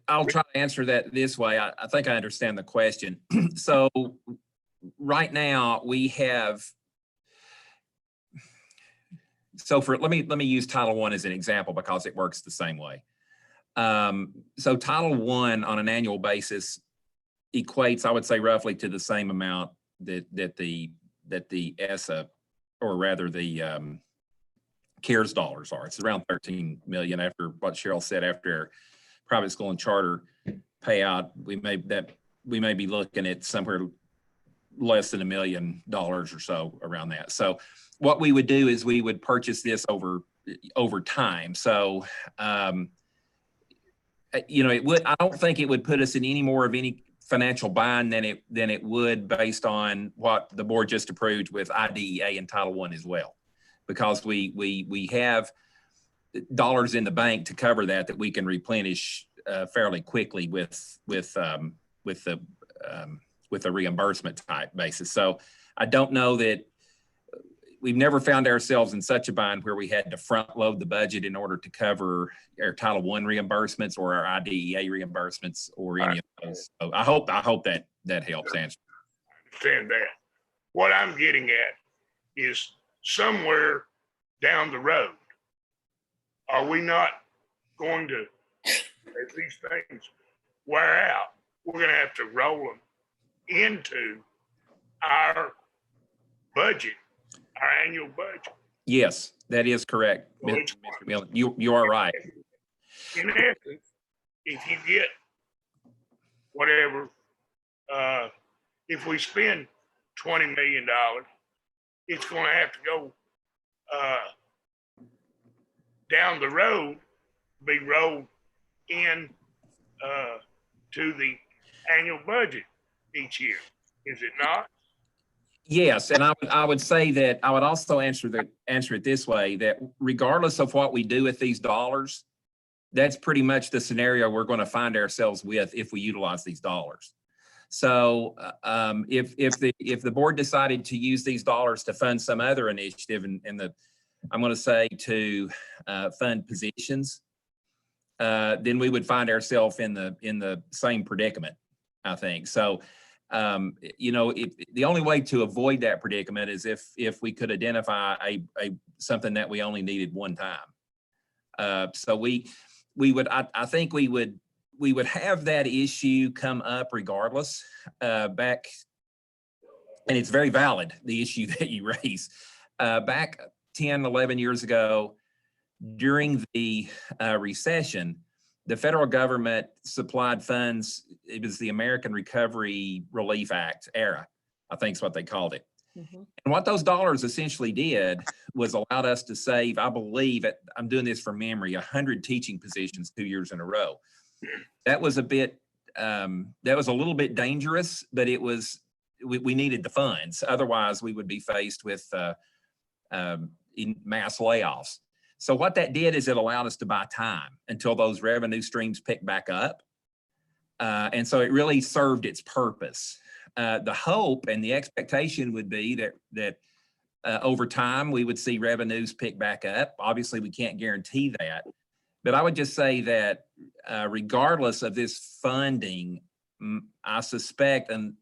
I'll try to answer that this way. I think I understand the question. So right now we have, so for, let me use Title I as an example because it works the same way. So Title I on an annual basis equates, I would say, roughly to the same amount that the ESSA, or rather the CARES dollars are. It's around 13 million after what Cheryl said, after private school and charter payout. We may be looking at somewhere less than $1 million or so around that. So what we would do is we would purchase this over time. So it would, I don't think it would put us in any more of any financial bind than it would based on what the board just approved with IDEA and Title I as well, because we have dollars in the bank to cover that we can replenish fairly quickly with the reimbursement type basis. So I don't know that we've never found ourselves in such a bind where we had to front load the budget in order to cover our Title I reimbursements or our IDEA reimbursements or any of those. So I hope that helps answer. I understand that. What I'm getting at is somewhere down the road, are we not going to, as these things wear out, we're going to have to roll them into our budget, our annual budget? Yes, that is correct, Mr. Millen. You are right. In essence, if you get whatever, if we spend $20 million, it's going to have to go down the road, be rolled in to the annual budget each year, is it not? Yes, and I would say that I would also answer it this way, that regardless of what we do with these dollars, that's pretty much the scenario we're going to find ourselves with if we utilize these dollars. So if the board decided to use these dollars to fund some other initiative, I'm going to say to fund positions, then we would find ourselves in the same predicament, I think. So the only way to avoid that predicament is if we could identify something that we only needed one time. So I think we would have that issue come up regardless back, and it's very valid, the issue that you raise. Back 10, 11 years ago, during the recession, the federal government supplied funds. It was the American Recovery Relief Act era, I think is what they called it. Mm-hmm. And what those dollars essentially did was allowed us to save, I believe, I'm doing this from memory, 100 teaching positions 2 years in a row. That was that was a little bit dangerous, but we needed the funds. Otherwise, we would be faced with mass layoffs. So what that did is it allowed us to buy time until those revenue streams picked back up. And so it really served its purpose. The hope and the expectation would be that over time we would see revenues pick back up. Obviously, we can't guarantee that. But I would just say that regardless of this funding, I suspect, and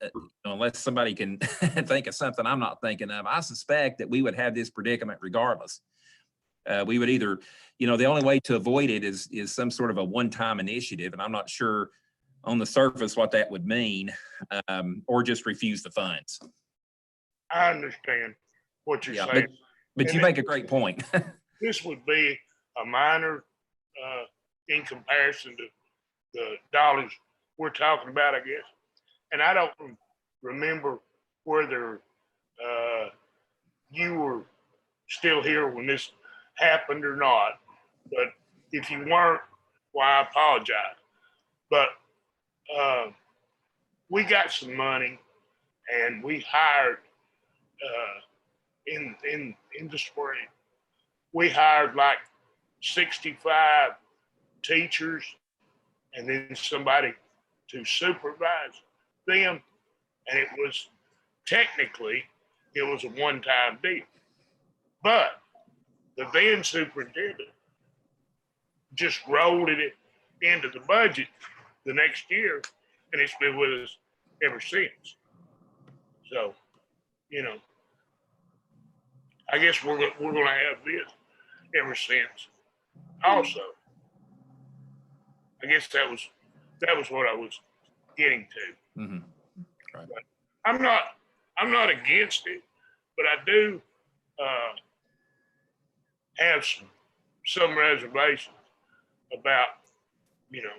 unless somebody can think of something I'm not thinking of, I suspect that we would have this predicament regardless. We would either, the only way to avoid it is some sort of a one-time initiative, and I'm not sure on the surface what that would mean, or just refuse the funds. I understand what you're saying. But you make a great point. This would be a minor in comparison to the dollars we're talking about, I guess. And I don't remember whether you were still here when this happened or not. But if you weren't, well, I apologize. But we got some money and we hired in the spring. We hired like 65 teachers and then somebody to supervise them. And it was technically, it was a one-time deal. But the then superintendent just rolled it into the budget the next year, and it's been with us ever since. So, you know, I guess we're going to have this ever since. Also, I guess that was what I was getting to. Mm-hmm. Right. But I'm not against it, but I do have some reservations about, you know,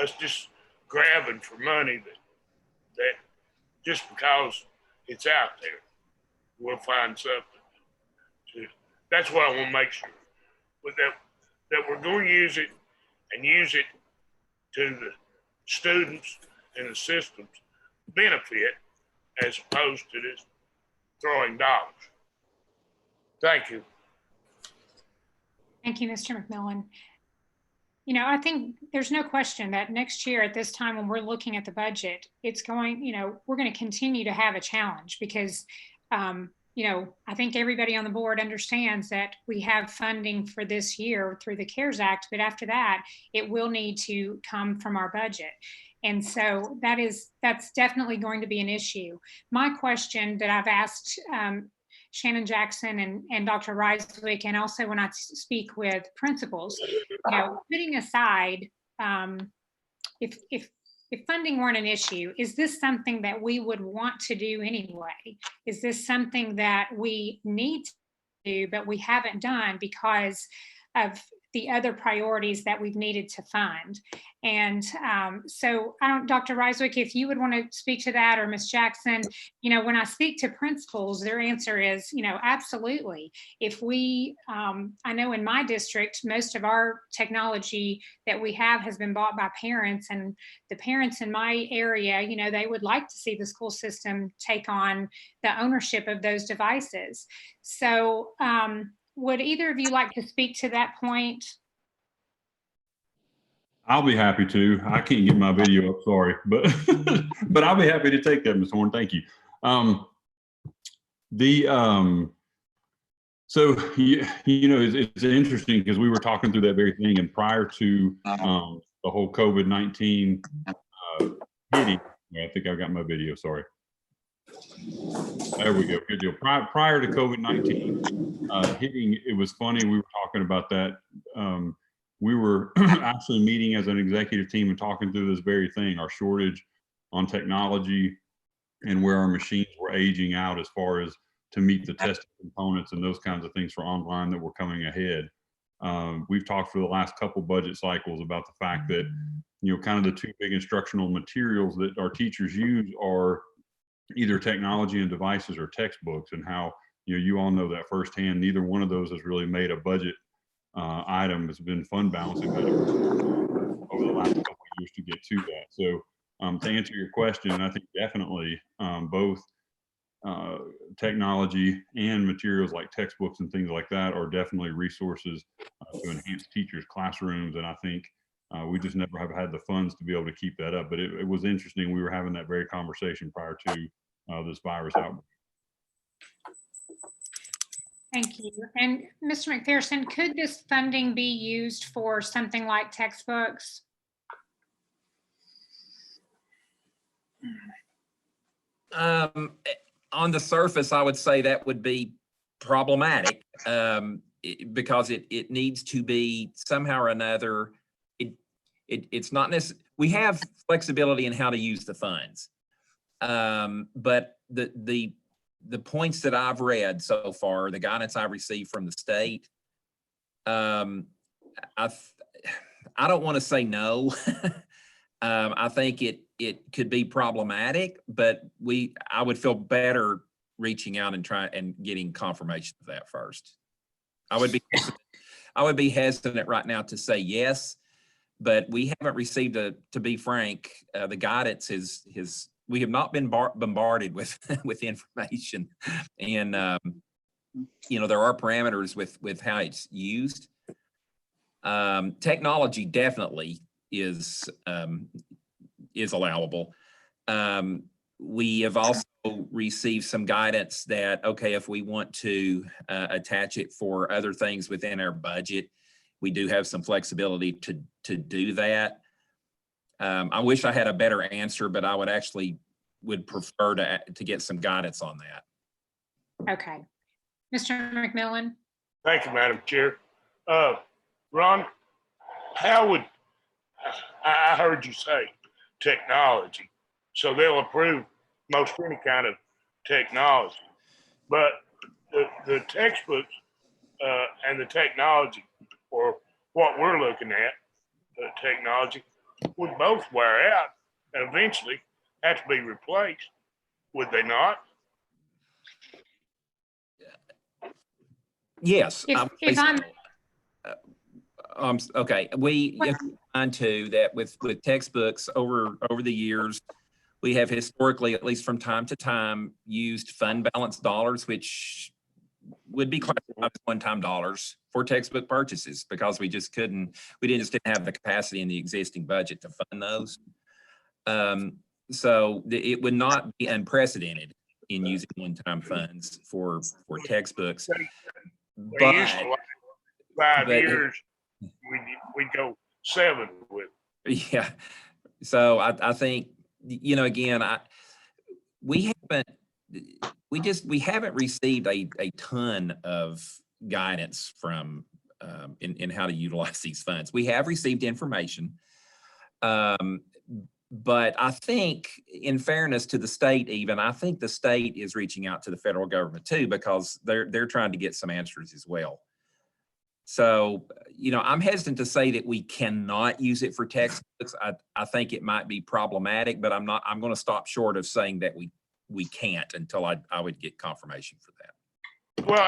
us just grabbing for money that just because it's out there, we'll find something to. That's what I want to make sure, but that we're going to use it and use it to the students and the system's benefit as opposed to just throwing dollars. Thank you. Thank you, Mr. McMillan. You know, I think there's no question that next year at this time when we're looking at the budget, it's going, you know, we're going to continue to have a challenge because, you know, I think everybody on the board understands that we have funding for this year through the CARES Act, but after that, it will need to come from our budget. And so that's definitely going to be an issue. My question that I've asked Shannon Jackson and Dr. Reiswick, and also when I speak with principals, you know, putting aside, if funding weren't an issue, is this something that we would want to do anyway? Is this something that we need to do, but we haven't done because of the other priorities that we've needed to fund? And so Dr. Reiswick, if you would want to speak to that, or Ms. Jackson, you know, when I speak to principals, their answer is, you know, absolutely. If we, I know in my district, most of our technology that we have has been bought by parents, and the parents in my area, you know, they would like to see the school system take on the ownership of those devices. So would either of you like to speak to that point? I'll be happy to. I can't get my video up, sorry, but but I'll be happy to take that, Ms. Horn. Thank you. So you know, it's interesting because we were talking through that very thing, and prior to the whole COVID-19 hitting, I think I've got my video. Sorry. There we go. Good deal. Prior to COVID-19 hitting, it was funny. We were talking about that. We were actually meeting as an executive team and talking through this very thing, our shortage on technology and where our machines were aging out as far as to meet the testing components and those kinds of things for online that were coming ahead. We've talked for the last couple budget cycles about the fact that, you know, kind of the two big instructional materials that our teachers use are either technology and devices or textbooks, and how, you know, you all know that firsthand. Neither one of those has really made a budget item. Has been fund balancing over the last couple of years to get to that. So to answer your question, I think definitely both technology and materials like textbooks and things like that are definitely resources to enhance teachers' classrooms. And I think we just never have had the funds to be able to keep that up. But it was interesting. We were having that very conversation prior to this virus outbreak. Thank you. And Mr. McPherson, could this funding be used for something like textbooks? On the surface, I would say that would be problematic because it needs to be somehow or another. It's not necessarily, we have flexibility in how to use the funds, but the points that I've read so far, the guidance I've received from the state, I don't want to say no. I think it could be problematic, but I would feel better reaching out and getting confirmation of that first. I would be hesitant right now to say yes, but we haven't received to be frank, the guidance has we have not been bombarded with with information, and you know, there are parameters with how it's used. Technology definitely is allowable. We have also received some guidance that, okay, if we want to attach it for other things within our budget, we do have some flexibility to do that. I wish I had a better answer, but I would prefer to get some guidance on that. Okay. Mr. McMillan? Thank you, Madam Chair. Ron, how would, I heard you say technology, so they'll approve most any kind of technology, but the textbooks and the technology, or what we're looking at, the technology, would both wear out and eventually have to be replaced, would they not? Yes. If I'm okay. We find too that with textbooks over the years, we have historically, at least from time to time, used fund balance dollars, which would be classified as one-time dollars for textbook purchases, because we just didn't have the capacity in the existing budget to fund those. So it would not be unprecedented in using one-time funds for textbooks. They used to, like 5 years, we'd go 7 with. Yeah. So I think, you know, again, we haven't received a ton of guidance from in how to utilize these funds. We have received information, but I think, in fairness to the state, even I think the state is reaching out to the federal government too, because they're trying to get some answers as well. So, you know, I'm hesitant to say that we cannot use it for textbooks. I think it might be problematic, but I'm going to stop short of saying that we can't until I would get confirmation for that. Well,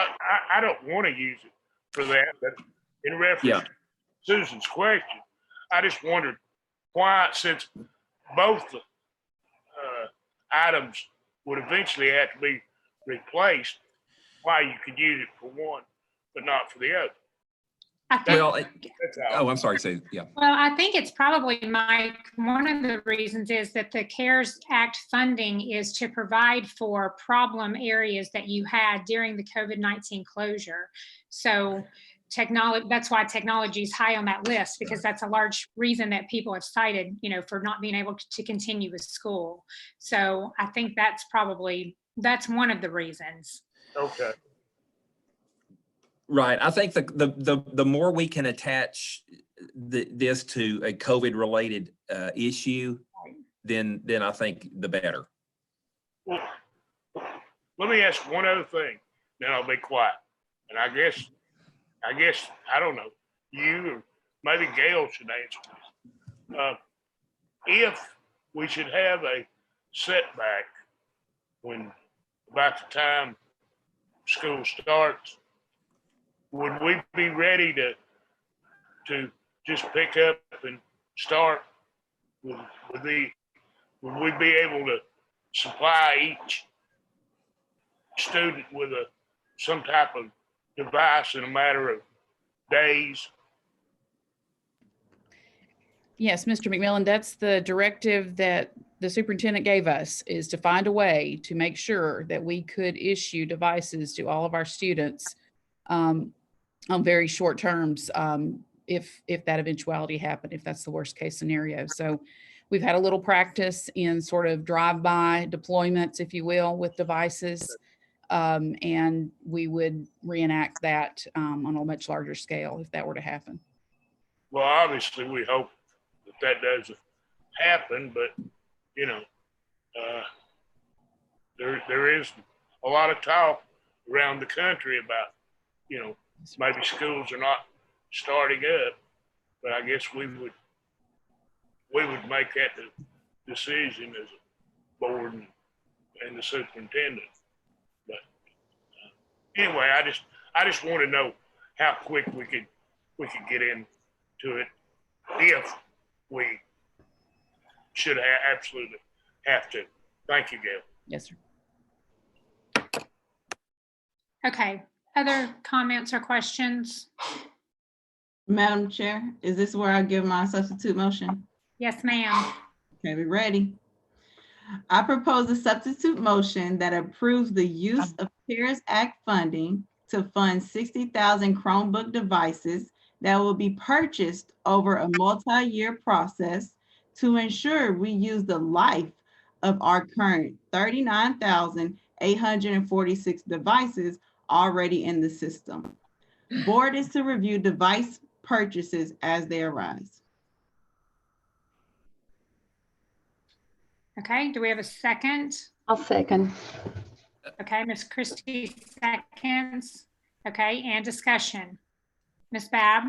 I don't want to use it for that, but in reference to Susan's question, I just wondered why, since both the items would eventually have to be replaced, why you could use it for one, but not for the other. I'm sorry, say, yeah. Well, I think it's probably, Mike, one of the reasons is that the CARES Act funding is to provide for problem areas that you had during the COVID-19 closure. So technology, that's why technology is high on that list, because that's a large reason that people have cited, you know, for not being able to continue with school. So I think that's one of the reasons. Okay. Right. I think the more we can attach this to a COVID related issue, then I think the better. Well, let me ask one other thing, then I'll be quiet. And I guess I don't know, you or maybe Gail should answer this. If we should have a setback when about the time school starts, would we be ready to just pick up and start? Would we be able to supply each student with some type of device in a matter of days? Yes, Mr. McMillan, that's the directive that the superintendent gave us, is to find a way to make sure that we could issue devices to all of our students on very short terms, if that eventuality happened, if that's the worst case scenario. So we've had a little practice in sort of drive-by deployments, if you will, with devices, and we would reenact that on a much larger scale if that were to happen. Well, obviously we hope that doesn't happen, but you know, there is a lot of talk around the country about, you know, maybe schools are not starting up, but I guess we would make that decision as a board and the superintendent. But anyway, I just want to know how quick we could get into it if we should absolutely have to. Thank you, Gail. Yes, sir. Okay, other comments or questions? Madam Chair, is this where I give my substitute motion? Yes, ma'am. Okay, we ready? I propose a substitute motion that approves the use of CARES Act funding to fund 60,000 Chromebook devices that will be purchased over a multi-year process to ensure we use the life of our current 39,846 devices already in the system. Board is to review device purchases as they arise. Okay, do we have a second? I'll second. Okay, Ms. Christie seconds. Okay, and discussion. Ms. Babb?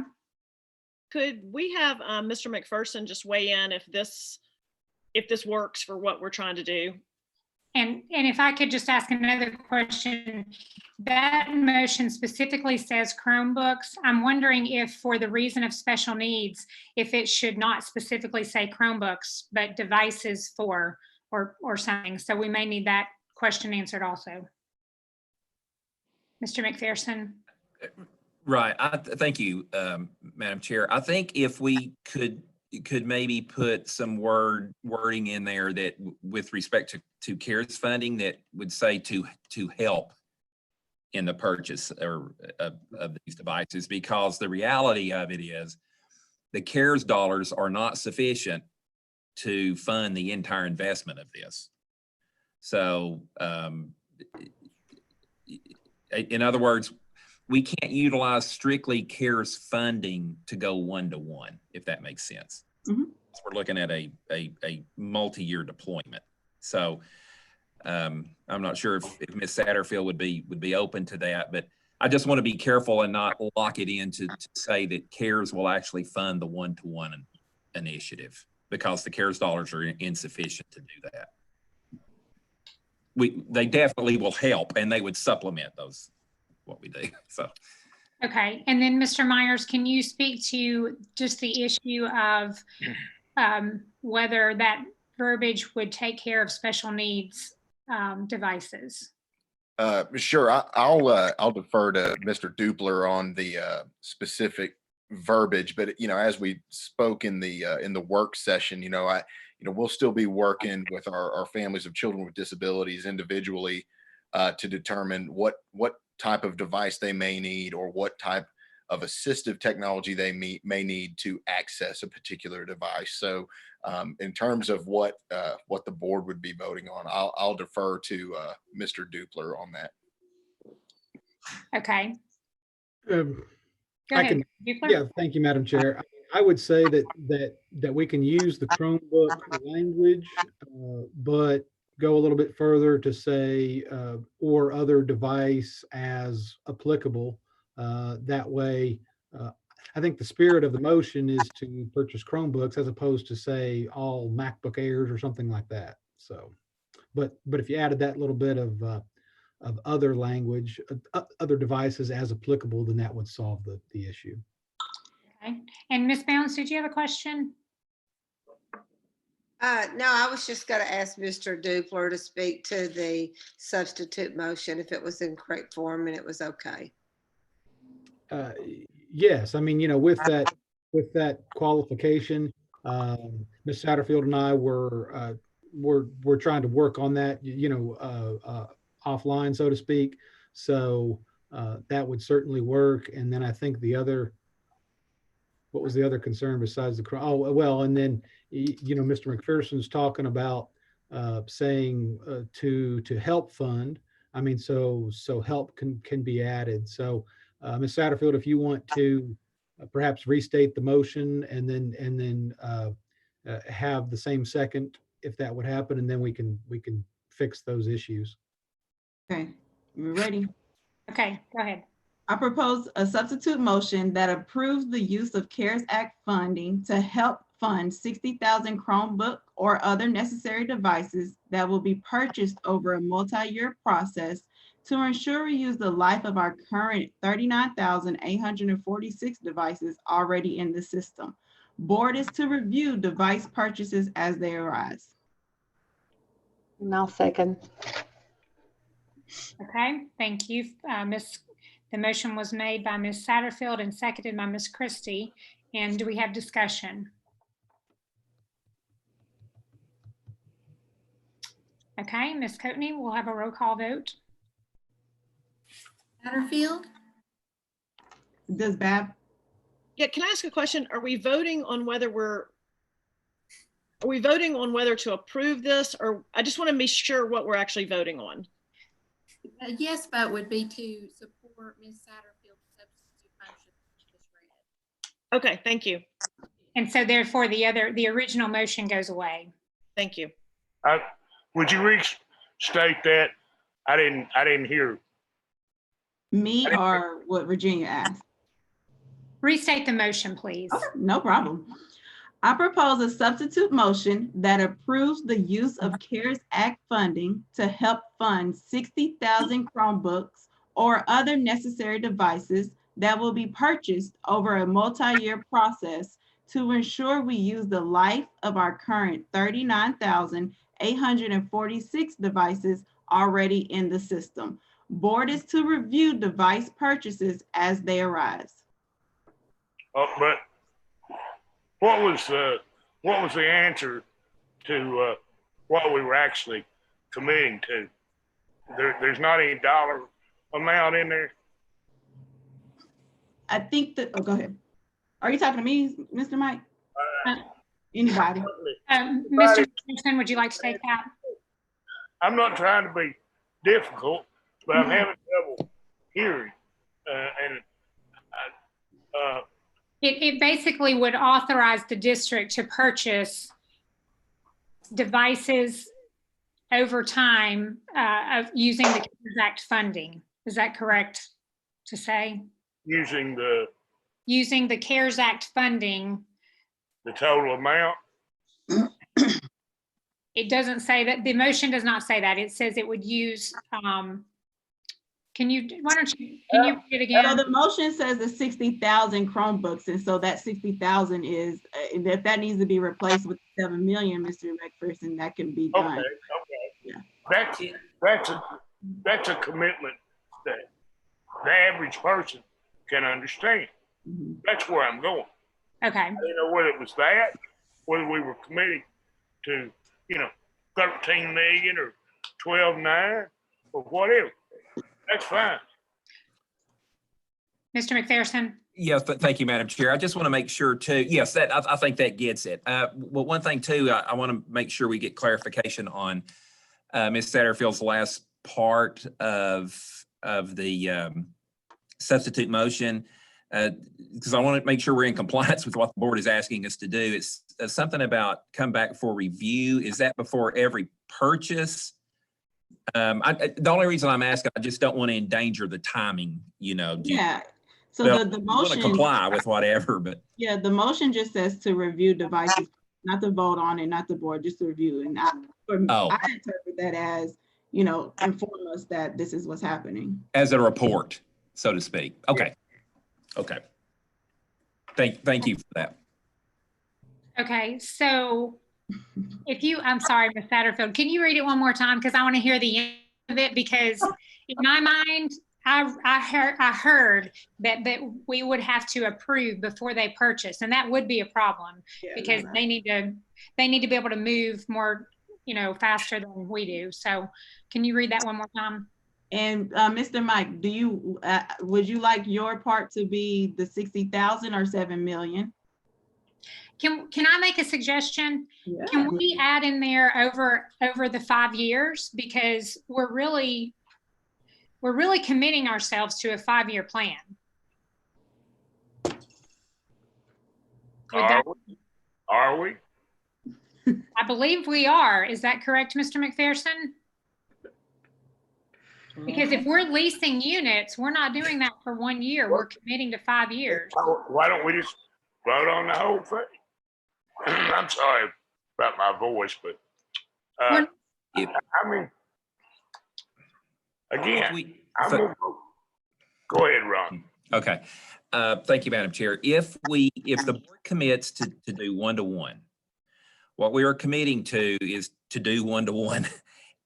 Could we have Mr. McPherson just weigh in if this works for what we're trying to do? And if I could just ask another question, that motion specifically says Chromebooks. I'm wondering if for the reason of special needs, if it should not specifically say Chromebooks, but devices for or something. So we may need that question answered also. Mr. McPherson. Right. Thank you, Madam Chair. I think if we could maybe put some wording in there that with respect to CARES funding that would say to help in the purchase of these devices, because the reality of it is the CARES dollars are not sufficient to fund the entire investment of this. So in other words, we can't utilize strictly CARES funding to go one-to-one, if that makes sense. Mm-hmm. We're looking at a multi-year deployment. So I'm not sure if Ms. Satterfield would be open to that, but I just want to be careful and not lock it in to say that CARES will actually fund the one-to-one initiative, because the CARES dollars are insufficient to do that. They definitely will help, and they would supplement what we do. So. Okay, and then Mr. Myers, can you speak to just the issue of whether that verbiage would take care of special needs devices? Sure, I'll defer to Mr. Dupler on the specific verbiage, but as we spoke in the work session, we'll still be working with our families of children with disabilities individually to determine what type of device they may need or what type of assistive technology they may need to access a particular device. So in terms of what the board would be voting on, I'll defer to Mr. Dupler on that. Okay. Go ahead. Yeah, thank you, Madam Chair. I would say that we can use the Chromebook language, but go a little bit further to say or other device as applicable. That way, I think the spirit of the motion is to purchase Chromebooks as opposed to say all MacBook Airs or something like that. So, but if you added that little bit of other language, other devices as applicable, then that would solve the issue. Okay. And Ms. Bounds, did you have a question? No, I was just going to ask Mr. Dupler to speak to the substitute motion if it was in correct form and it was okay. Yes, I mean, with that qualification, Ms. Satterfield and I were trying to work on that, offline, so to speak. So that would certainly work. And then I think what was the other concern besides and then Mr. McPherson's talking about saying to help fund. I mean, so help can be added. So Ms. Satterfield, if you want to perhaps restate the motion and then have the same second, if that would happen, and then we can fix those issues. Okay, we're ready. Okay, go ahead. I propose a substitute motion that approves the use of CARES Act funding to help fund 60,000 Chromebook or other necessary devices that will be purchased over a multi-year process to ensure we use the life of our current 39,846 devices already in the system. Board is to review device purchases as they arise. And I'll second. Okay, thank you. The motion was made by Ms. Satterfield and seconded by Ms. Christie. And do we have discussion? Okay, Ms. Coatney, we'll have a roll call vote. Satterfield, Does Bab? Yeah, can I ask a question? Are we voting on whether to approve this, or I just want to be sure what we're actually voting on? a yes vote would be to support Ms. Satterfield's substitute motion just read. Okay, thank you. And so therefore the original motion goes away. Thank you. Would you restate that? I didn't hear. Me or what Virginia asked? Restate the motion, please. Okay, no problem. I propose a substitute motion that approves the use of CARES Act funding to help fund 60,000 Chromebooks or other necessary devices that will be purchased over a multi-year process to ensure we use the life of our current 39,846 devices already in the system. Board is to review device purchases as they arise. But what was the answer to what we were actually committing to? There's not any dollar amount in there. I think that, oh, go ahead. Are you talking to me, Mr. Mike? Anybody? Mr. Peterson, would you like to take that? I'm not trying to be difficult, but I'm having trouble hearing. It basically would authorize the district to purchase devices over time of using the CARES Act funding. Is that correct to say? Using the CARES Act funding. The total amount? It doesn't say that. The motion does not say that. It says it would use, why don't you read it again? The motion says the 60,000 Chromebooks, and so that 60,000 is, if that needs to be replaced with 7 million, Mr. McPherson, that can be done. Okay. Yeah. That's a commitment that the average person can understand. Mm-hmm. That's where I'm going. Okay. I didn't know whether it was that, whether we were committing to, 13 million or 12.9 or whatever. That's fine. Mr. McPherson? Yes, thank you, Madam Chair. I just want to make sure too, yes, that I think that gets it. Well, one thing too, I want to make sure we get clarification on Ms. Satterfield's last part of the substitute motion, because I want to make sure we're in compliance with what the board is asking us to do. It's something about come back for review. Is that before every purchase? The only reason I'm asking, I just don't want to endanger the timing, Yeah. So well, the motion want to comply with whatever, but yeah, the motion just says to review devices, not to vote on it, not the board, just to review. And I interpret that as, inform us that this is what's happening. As a report, so to speak. Okay. Okay. Thank you for that. Okay, so I'm sorry, Ms. Satterfield, can you read it one more time? Because I want to hear the end of it, because in my mind, I heard that we would have to approve before they purchase, and that would be a problem because they need to be able to move more, faster than we do. So can you read that one more time? And Mr. Mike, would you like your part to be the 60,000 or 7 million? Can I make a suggestion? Yeah. Can we add in there over the 5 years, because we're really committing ourselves to a 5-year plan. Are we? I believe we are. Is that correct, Mr. McPherson? Because if we're leasing units, we're not doing that for 1 year. We're committing to 5 years. Why don't we just vote on the whole thing? I'm sorry about my voice, but I mean, again, go ahead, Ron. Okay. Thank you, Madam Chair. If the board commits to do 1-to-1, what we are committing to is to do 1-to-1.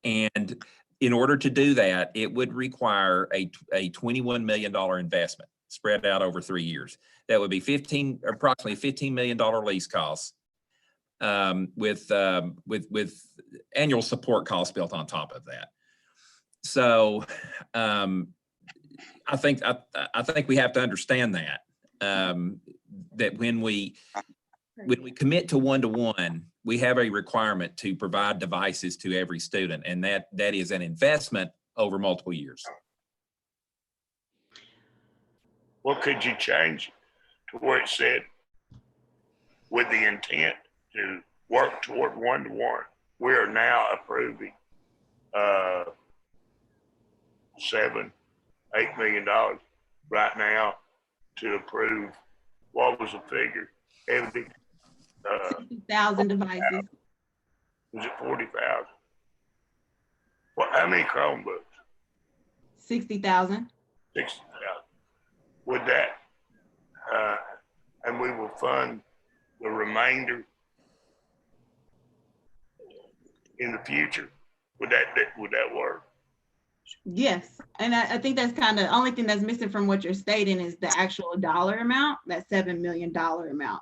And in order to do that, it would require a $21 million investment spread out over 3 years. That would be approximately $15 million lease costs, with annual support costs built on top of that. So I think we have to understand that that when we commit to 1-to-1, we have a requirement to provide devices to every student, and that is an investment over multiple years. Well, could you change to where it said with the intent to work toward 1-to-1? We are now approving $7-8 million right now to approve, what was the figure? 60,000 devices. Was it 40,000? Well, how many Chromebooks? 60,000. 60,000. Would that, and we will fund the remainder in the future. Would that work? Yes, and I think that's kind of the only thing that's missing from what you're stating is the actual dollar amount, that $7 million amount.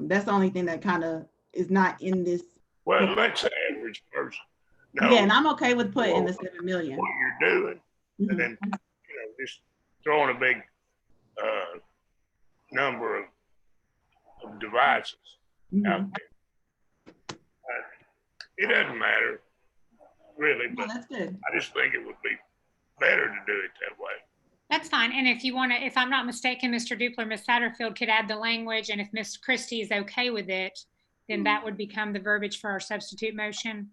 That's the only thing that kind of is not in this. Well, let's say average person. No, yeah, and I'm okay with putting in the 7 million. What you're doing, and then just throwing a big number of devices out there. It doesn't matter, really, but that's good. I just think it would be better to do it that way. That's fine. And if you want to, if I'm not mistaken, Mr. Dupler, Ms. Satterfield could add the language, and if Ms. Christie is okay with it, then that would become the verbiage for our substitute motion.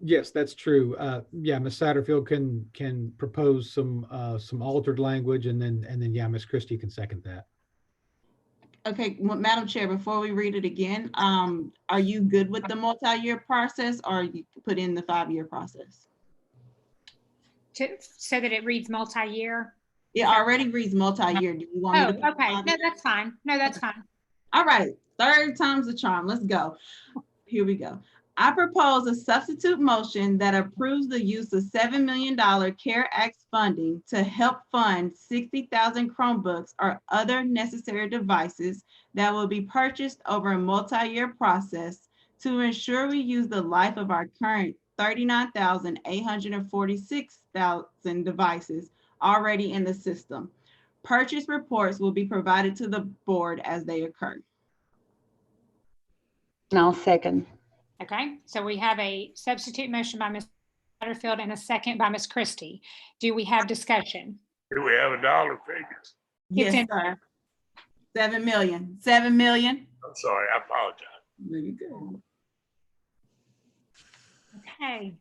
Yes, that's true. Yeah, Ms. Satterfield can propose some altered language, and then yeah, Ms. Christie can second that. Okay, well, Madam Chair, before we read it again, are you good with the multi-year process, or you put in the 5-year process? So that it reads multi-year? It already reads multi-year. Do you want me to put okay. No, that's fine. No, that's fine. All right, third time's the charm. Let's go. Here we go. I propose a substitute motion that approves the use of $7 million CARE Act funding to help fund 60,000 Chromebooks or other necessary devices that will be purchased over a multi-year process to ensure we use the life of our current 39,846,000 devices already in the system. Purchase reports will be provided to the board as they occur. I'll second. Okay, so we have a substitute motion by Ms. Satterfield and a second by Ms. Christie. Do we have discussion? Do we have a dollar figure? Yes, sir. 7 million. 7 million. I'm sorry, I apologize. Very good. Okay.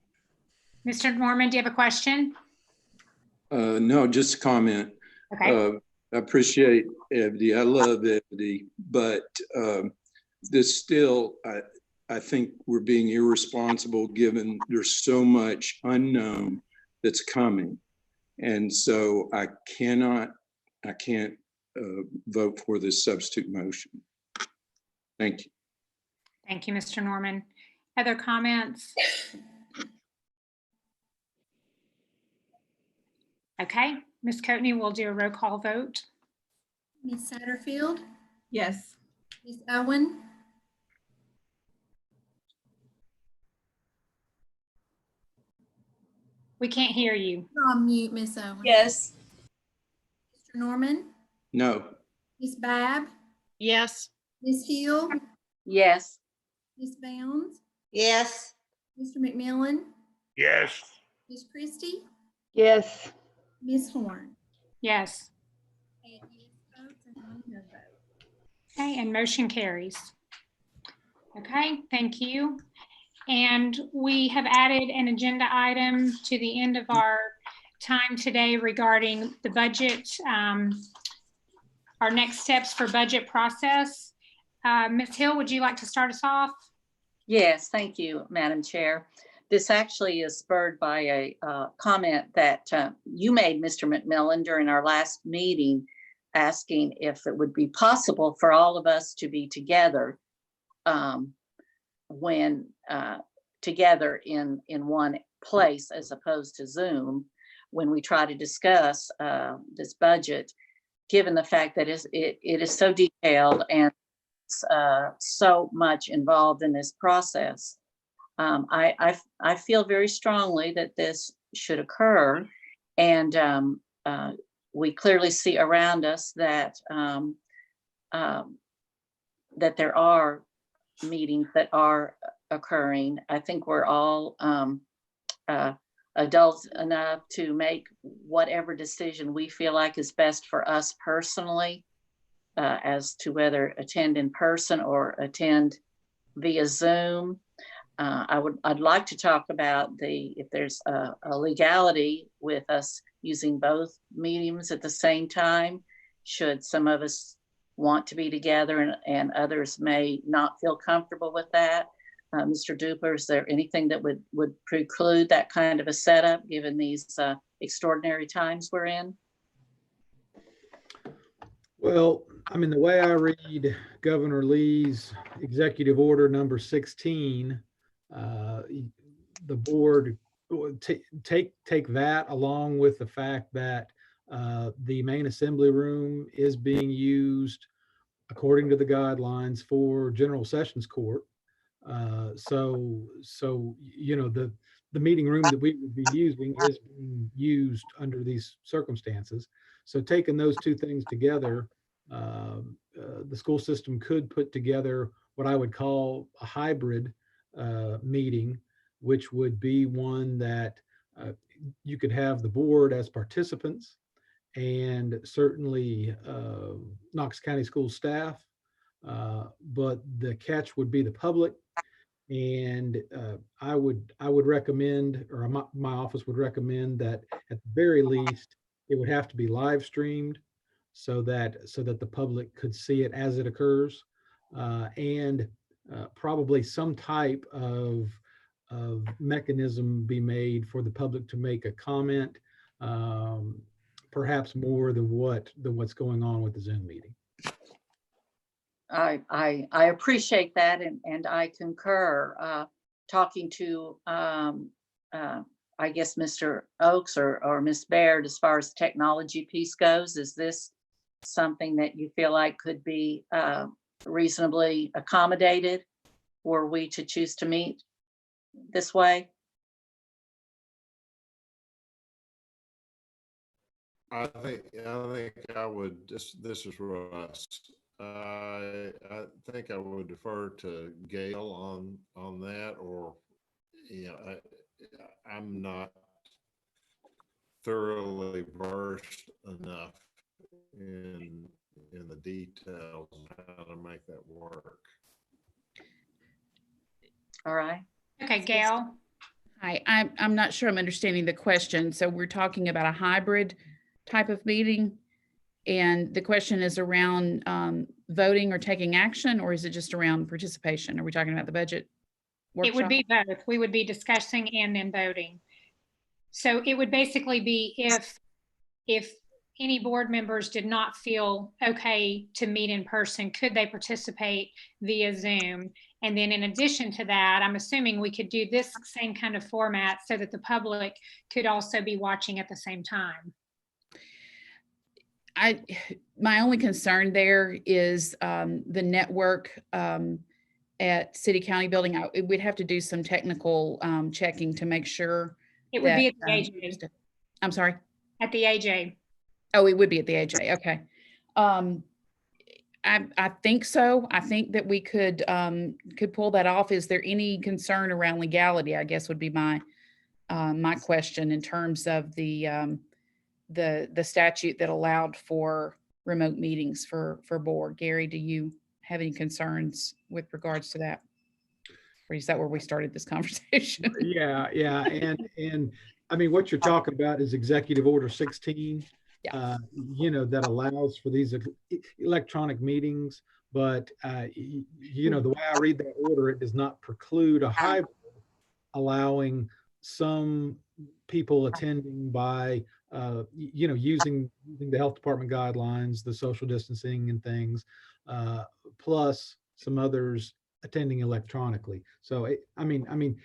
Mr. Norman, do you have a question? No, just a comment. Okay. I appreciate Ebony. I love Ebony, but this still, I think we're being irresponsible given there's so much unknown that's coming. And so I can't vote for this substitute motion. Thank you. Thank you, Mr. Norman. Other comments? Okay, Ms. Coatney, we'll do a roll call vote. Ms. Satterfield? Yes. Ms. Owen? We can't hear you. You're on mute, Ms. Owen. Yes. Mr. Norman? No. Ms. Babb? Yes. Ms. Hill? Yes. Ms. Bounds? Yes. Mr. McMillan? Yes. Ms. Christie? Yes. Ms. Horn? Yes. 8 yes votes and 1 no vote. Okay, and motion carries. Okay, thank you. And we have added an agenda item to the end of our time today regarding the budget, our next steps for budget process. Ms. Hill, would you like to start us off? Yes, thank you, Madam Chair. This actually is spurred by a comment that you made, Mr. McMillan, during our last meeting, asking if it would be possible for all of us to be together when together in one place as opposed to Zoom when we try to discuss this budget, given the fact that it is so detailed and so much involved in this process. I feel very strongly that this should occur, and we clearly see around us that that there are meetings that are occurring. I think we're all adults enough to make whatever decision we feel like is best for us personally, as to whether attend in person or attend via Zoom. I'd like to talk about if there's a legality with us using both mediums at the same time, should some of us want to be together and others may not feel comfortable with that. Mr. Dupler, is there anything that would preclude that kind of a setup given these extraordinary times we're in? Well, I mean, the way I read Governor Lee's executive order number 16, the board take that along with the fact that the main assembly room is being used according to the guidelines for General Sessions Court. So you know, the meeting room that we would be using is being used under these circumstances. So taking those two things together, the school system could put together what I would call a hybrid meeting, which would be one that you could have the board as participants, and certainly Knox County School staff, but the catch would be the public. And I would recommend, or my office would recommend, that at the very least it would have to be live streamed so that the public could see it as it occurs, and probably some type of mechanism be made for the public to make a comment, perhaps more than what's going on with the Zoom meeting. I appreciate that, and I concur. Talking to I guess Mr. Oakes or Ms. Baird, as far as the technology piece goes, is this something that you feel like could be reasonably accommodated were we to choose to meet this way? I think I would, this is Russ. I think I would defer to Gail on that, or, you know, I'm not thoroughly versed enough in the details of how to make that work. All right. Okay, Gail. Hi, I'm not sure I'm understanding the question. So we're talking about a hybrid type of meeting, and the question is around voting or taking action, or is it just around participation? Are we talking about the budget workshop? It would be both. We would be discussing and then voting. So it would basically be if any board members did not feel okay to meet in person, could they participate via Zoom? And then in addition to that, I'm assuming we could do this same kind of format so that the public could also be watching at the same time. My only concern there is the network at City County Building. We'd have to do some technical checking to make sure. It would be at the AJ. I'm sorry? At the AJ. Oh, it would be at the AJ. Okay. I think so. I think that we could pull that off. Is there any concern around legality, I guess, would be my question in terms of the statute that allowed for remote meetings for board. Gary, do you have any concerns with regards to that? Or is that where we started this conversation? Yeah. And I mean, what you're talking about is Executive Order 16, you know, that allows for these electronic meetings. But, you know, the way I read that order, it does not preclude a hybrid, allowing some people attending by, you know, using the health department guidelines, the social distancing and things, plus some others attending electronically. So, I mean,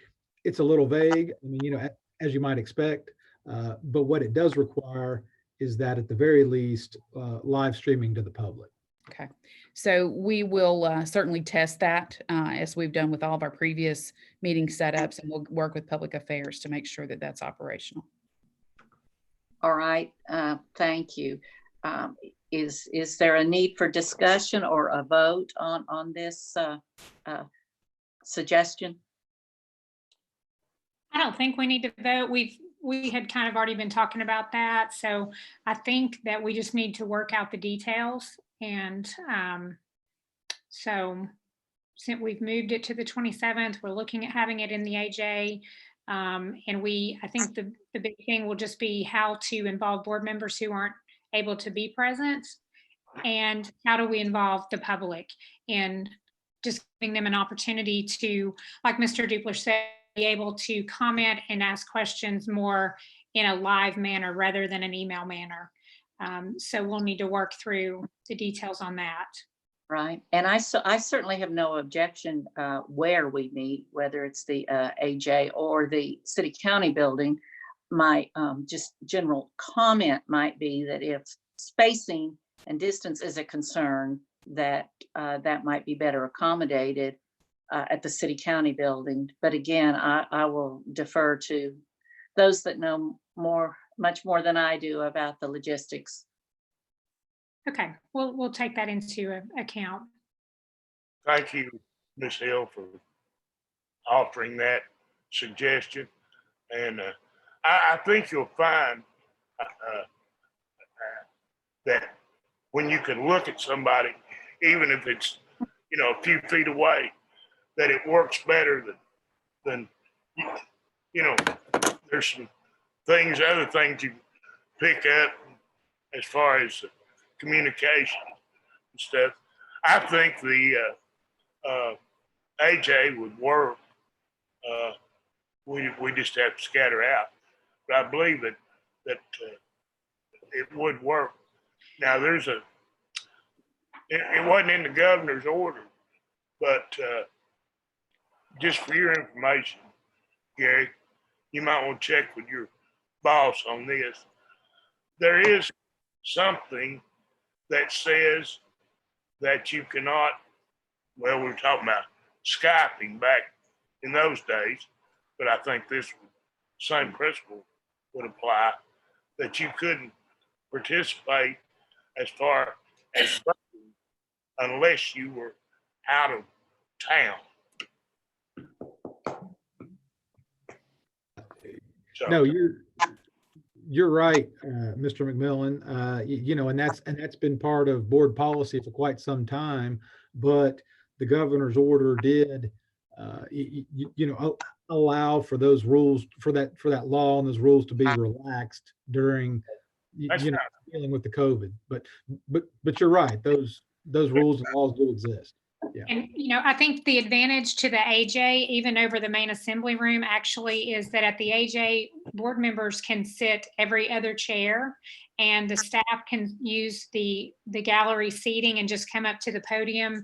it's a little vague. I mean, as you might expect, but what it does require is that at the very least, live streaming to the public. Okay. So we will certainly test that as we've done with all of our previous meeting setups, and we'll work with public affairs to make sure that that's operational. All right, thank you. Is there a need for discussion or a vote on this suggestion? I don't think we need to vote. We had kind of already been talking about that. So I think that we just need to work out the details. And so since we've moved it to the 27th, we're looking at having it in the AJ. And I think the big thing will just be how to involve board members who aren't able to be present, and how do we involve the public, and just giving them an opportunity to, like Mr. Dupler said, be able to comment and ask questions more in a live manner rather than an email manner. So we'll need to work through the details on that. Right. And I certainly have no objection where we meet, whether it's the AJ or the city county building. My just general comment might be that if spacing and distance is a concern, that that might be better accommodated at the city county building. But again, I will defer to those that know much more than I do about the logistics. Okay, we'll take that into account. Thank you, Ms. Hill, for offering that suggestion. And I think you'll find that when you can look at somebody, even if it's, a few feet away, that it works better than there's some other things you pick up as far as communication and stuff. I think the AJ would work. We just have to scatter out, but I believe that it would work. Now it wasn't in the governor's order, but just for your information, Gary, you might want to check with your boss on this. There is something that says that you cannot, well, we're talking about Skyping back in those days, but I think this same principle would apply, that you couldn't participate as far as voting unless you were out of town. So, No, you're right, Mr. McMillan. And that's been part of board policy for quite some time. But the governor's order did, allow for those rules, for that law and those rules to be relaxed during, dealing with the COVID. But you're right. Those rules and laws do exist. Yeah. And, I think the advantage to the AJ, even over the main assembly room, actually is that at the AJ, board members can sit every other chair, and the staff can use the gallery seating and just come up to the podium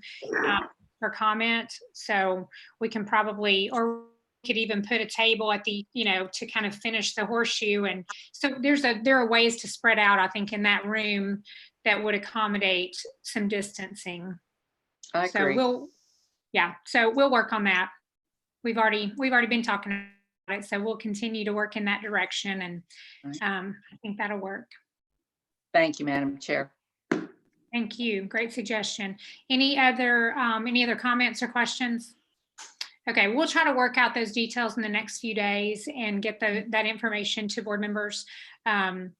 for comment. So we can probably, or could even put a table at the, to kind of finish the horseshoe. And so there are ways to spread out, I think, in that room that would accommodate some distancing. I agree. So we'll work on that. We've already been talking about it, so we'll continue to work in that direction, and I think that'll work. Thank you, Madam Chair. Thank you. Great suggestion. Any other comments or questions? Okay, we'll try to work out those details in the next few days and get that information to board members. And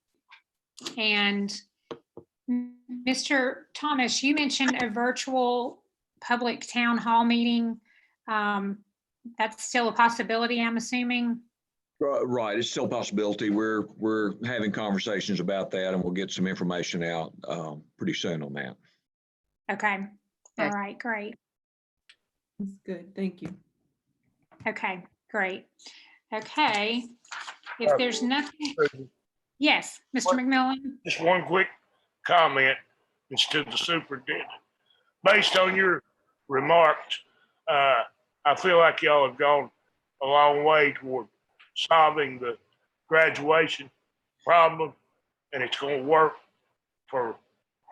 Mr. Thomas, you mentioned a virtual public town hall meeting. That's still a possibility, I'm assuming? Right, it's still a possibility. We're having conversations about that, and we'll get some information out pretty soon on that. Okay, all right, great. That's good, thank you. Okay, great. Okay, if there's nothing, yes, Mr. McMillan? Just one quick comment to the superintendent. Based on your remarks, I feel like y'all have gone a long way toward solving the graduation problem, and it's going to work for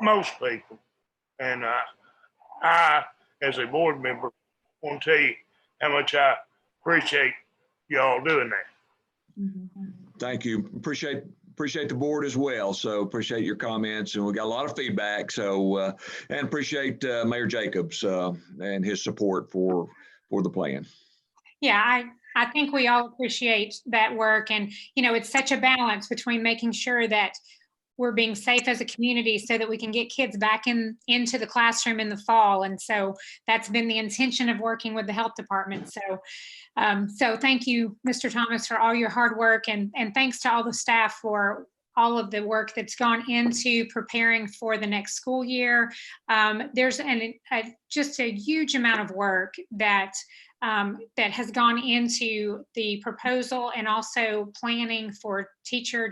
most people. And I, as a board member, want to tell you how much I appreciate y'all doing that. Thank you. Appreciate the board as well. So appreciate your comments, and we got a lot of feedback. So and appreciate Mayor Jacobs and his support for the plan. Yeah, I think we all appreciate that work, and it's such a balance between making sure that we're being safe as a community so that we can get kids back into the classroom in the fall. And so that's been the intention of working with the health department. So so thank you, Mr. Thomas, for all your hard work, and thanks to all the staff for all of the work that's gone into preparing for the next school year. There's just a huge amount of work that has gone into the proposal and also planning for teacher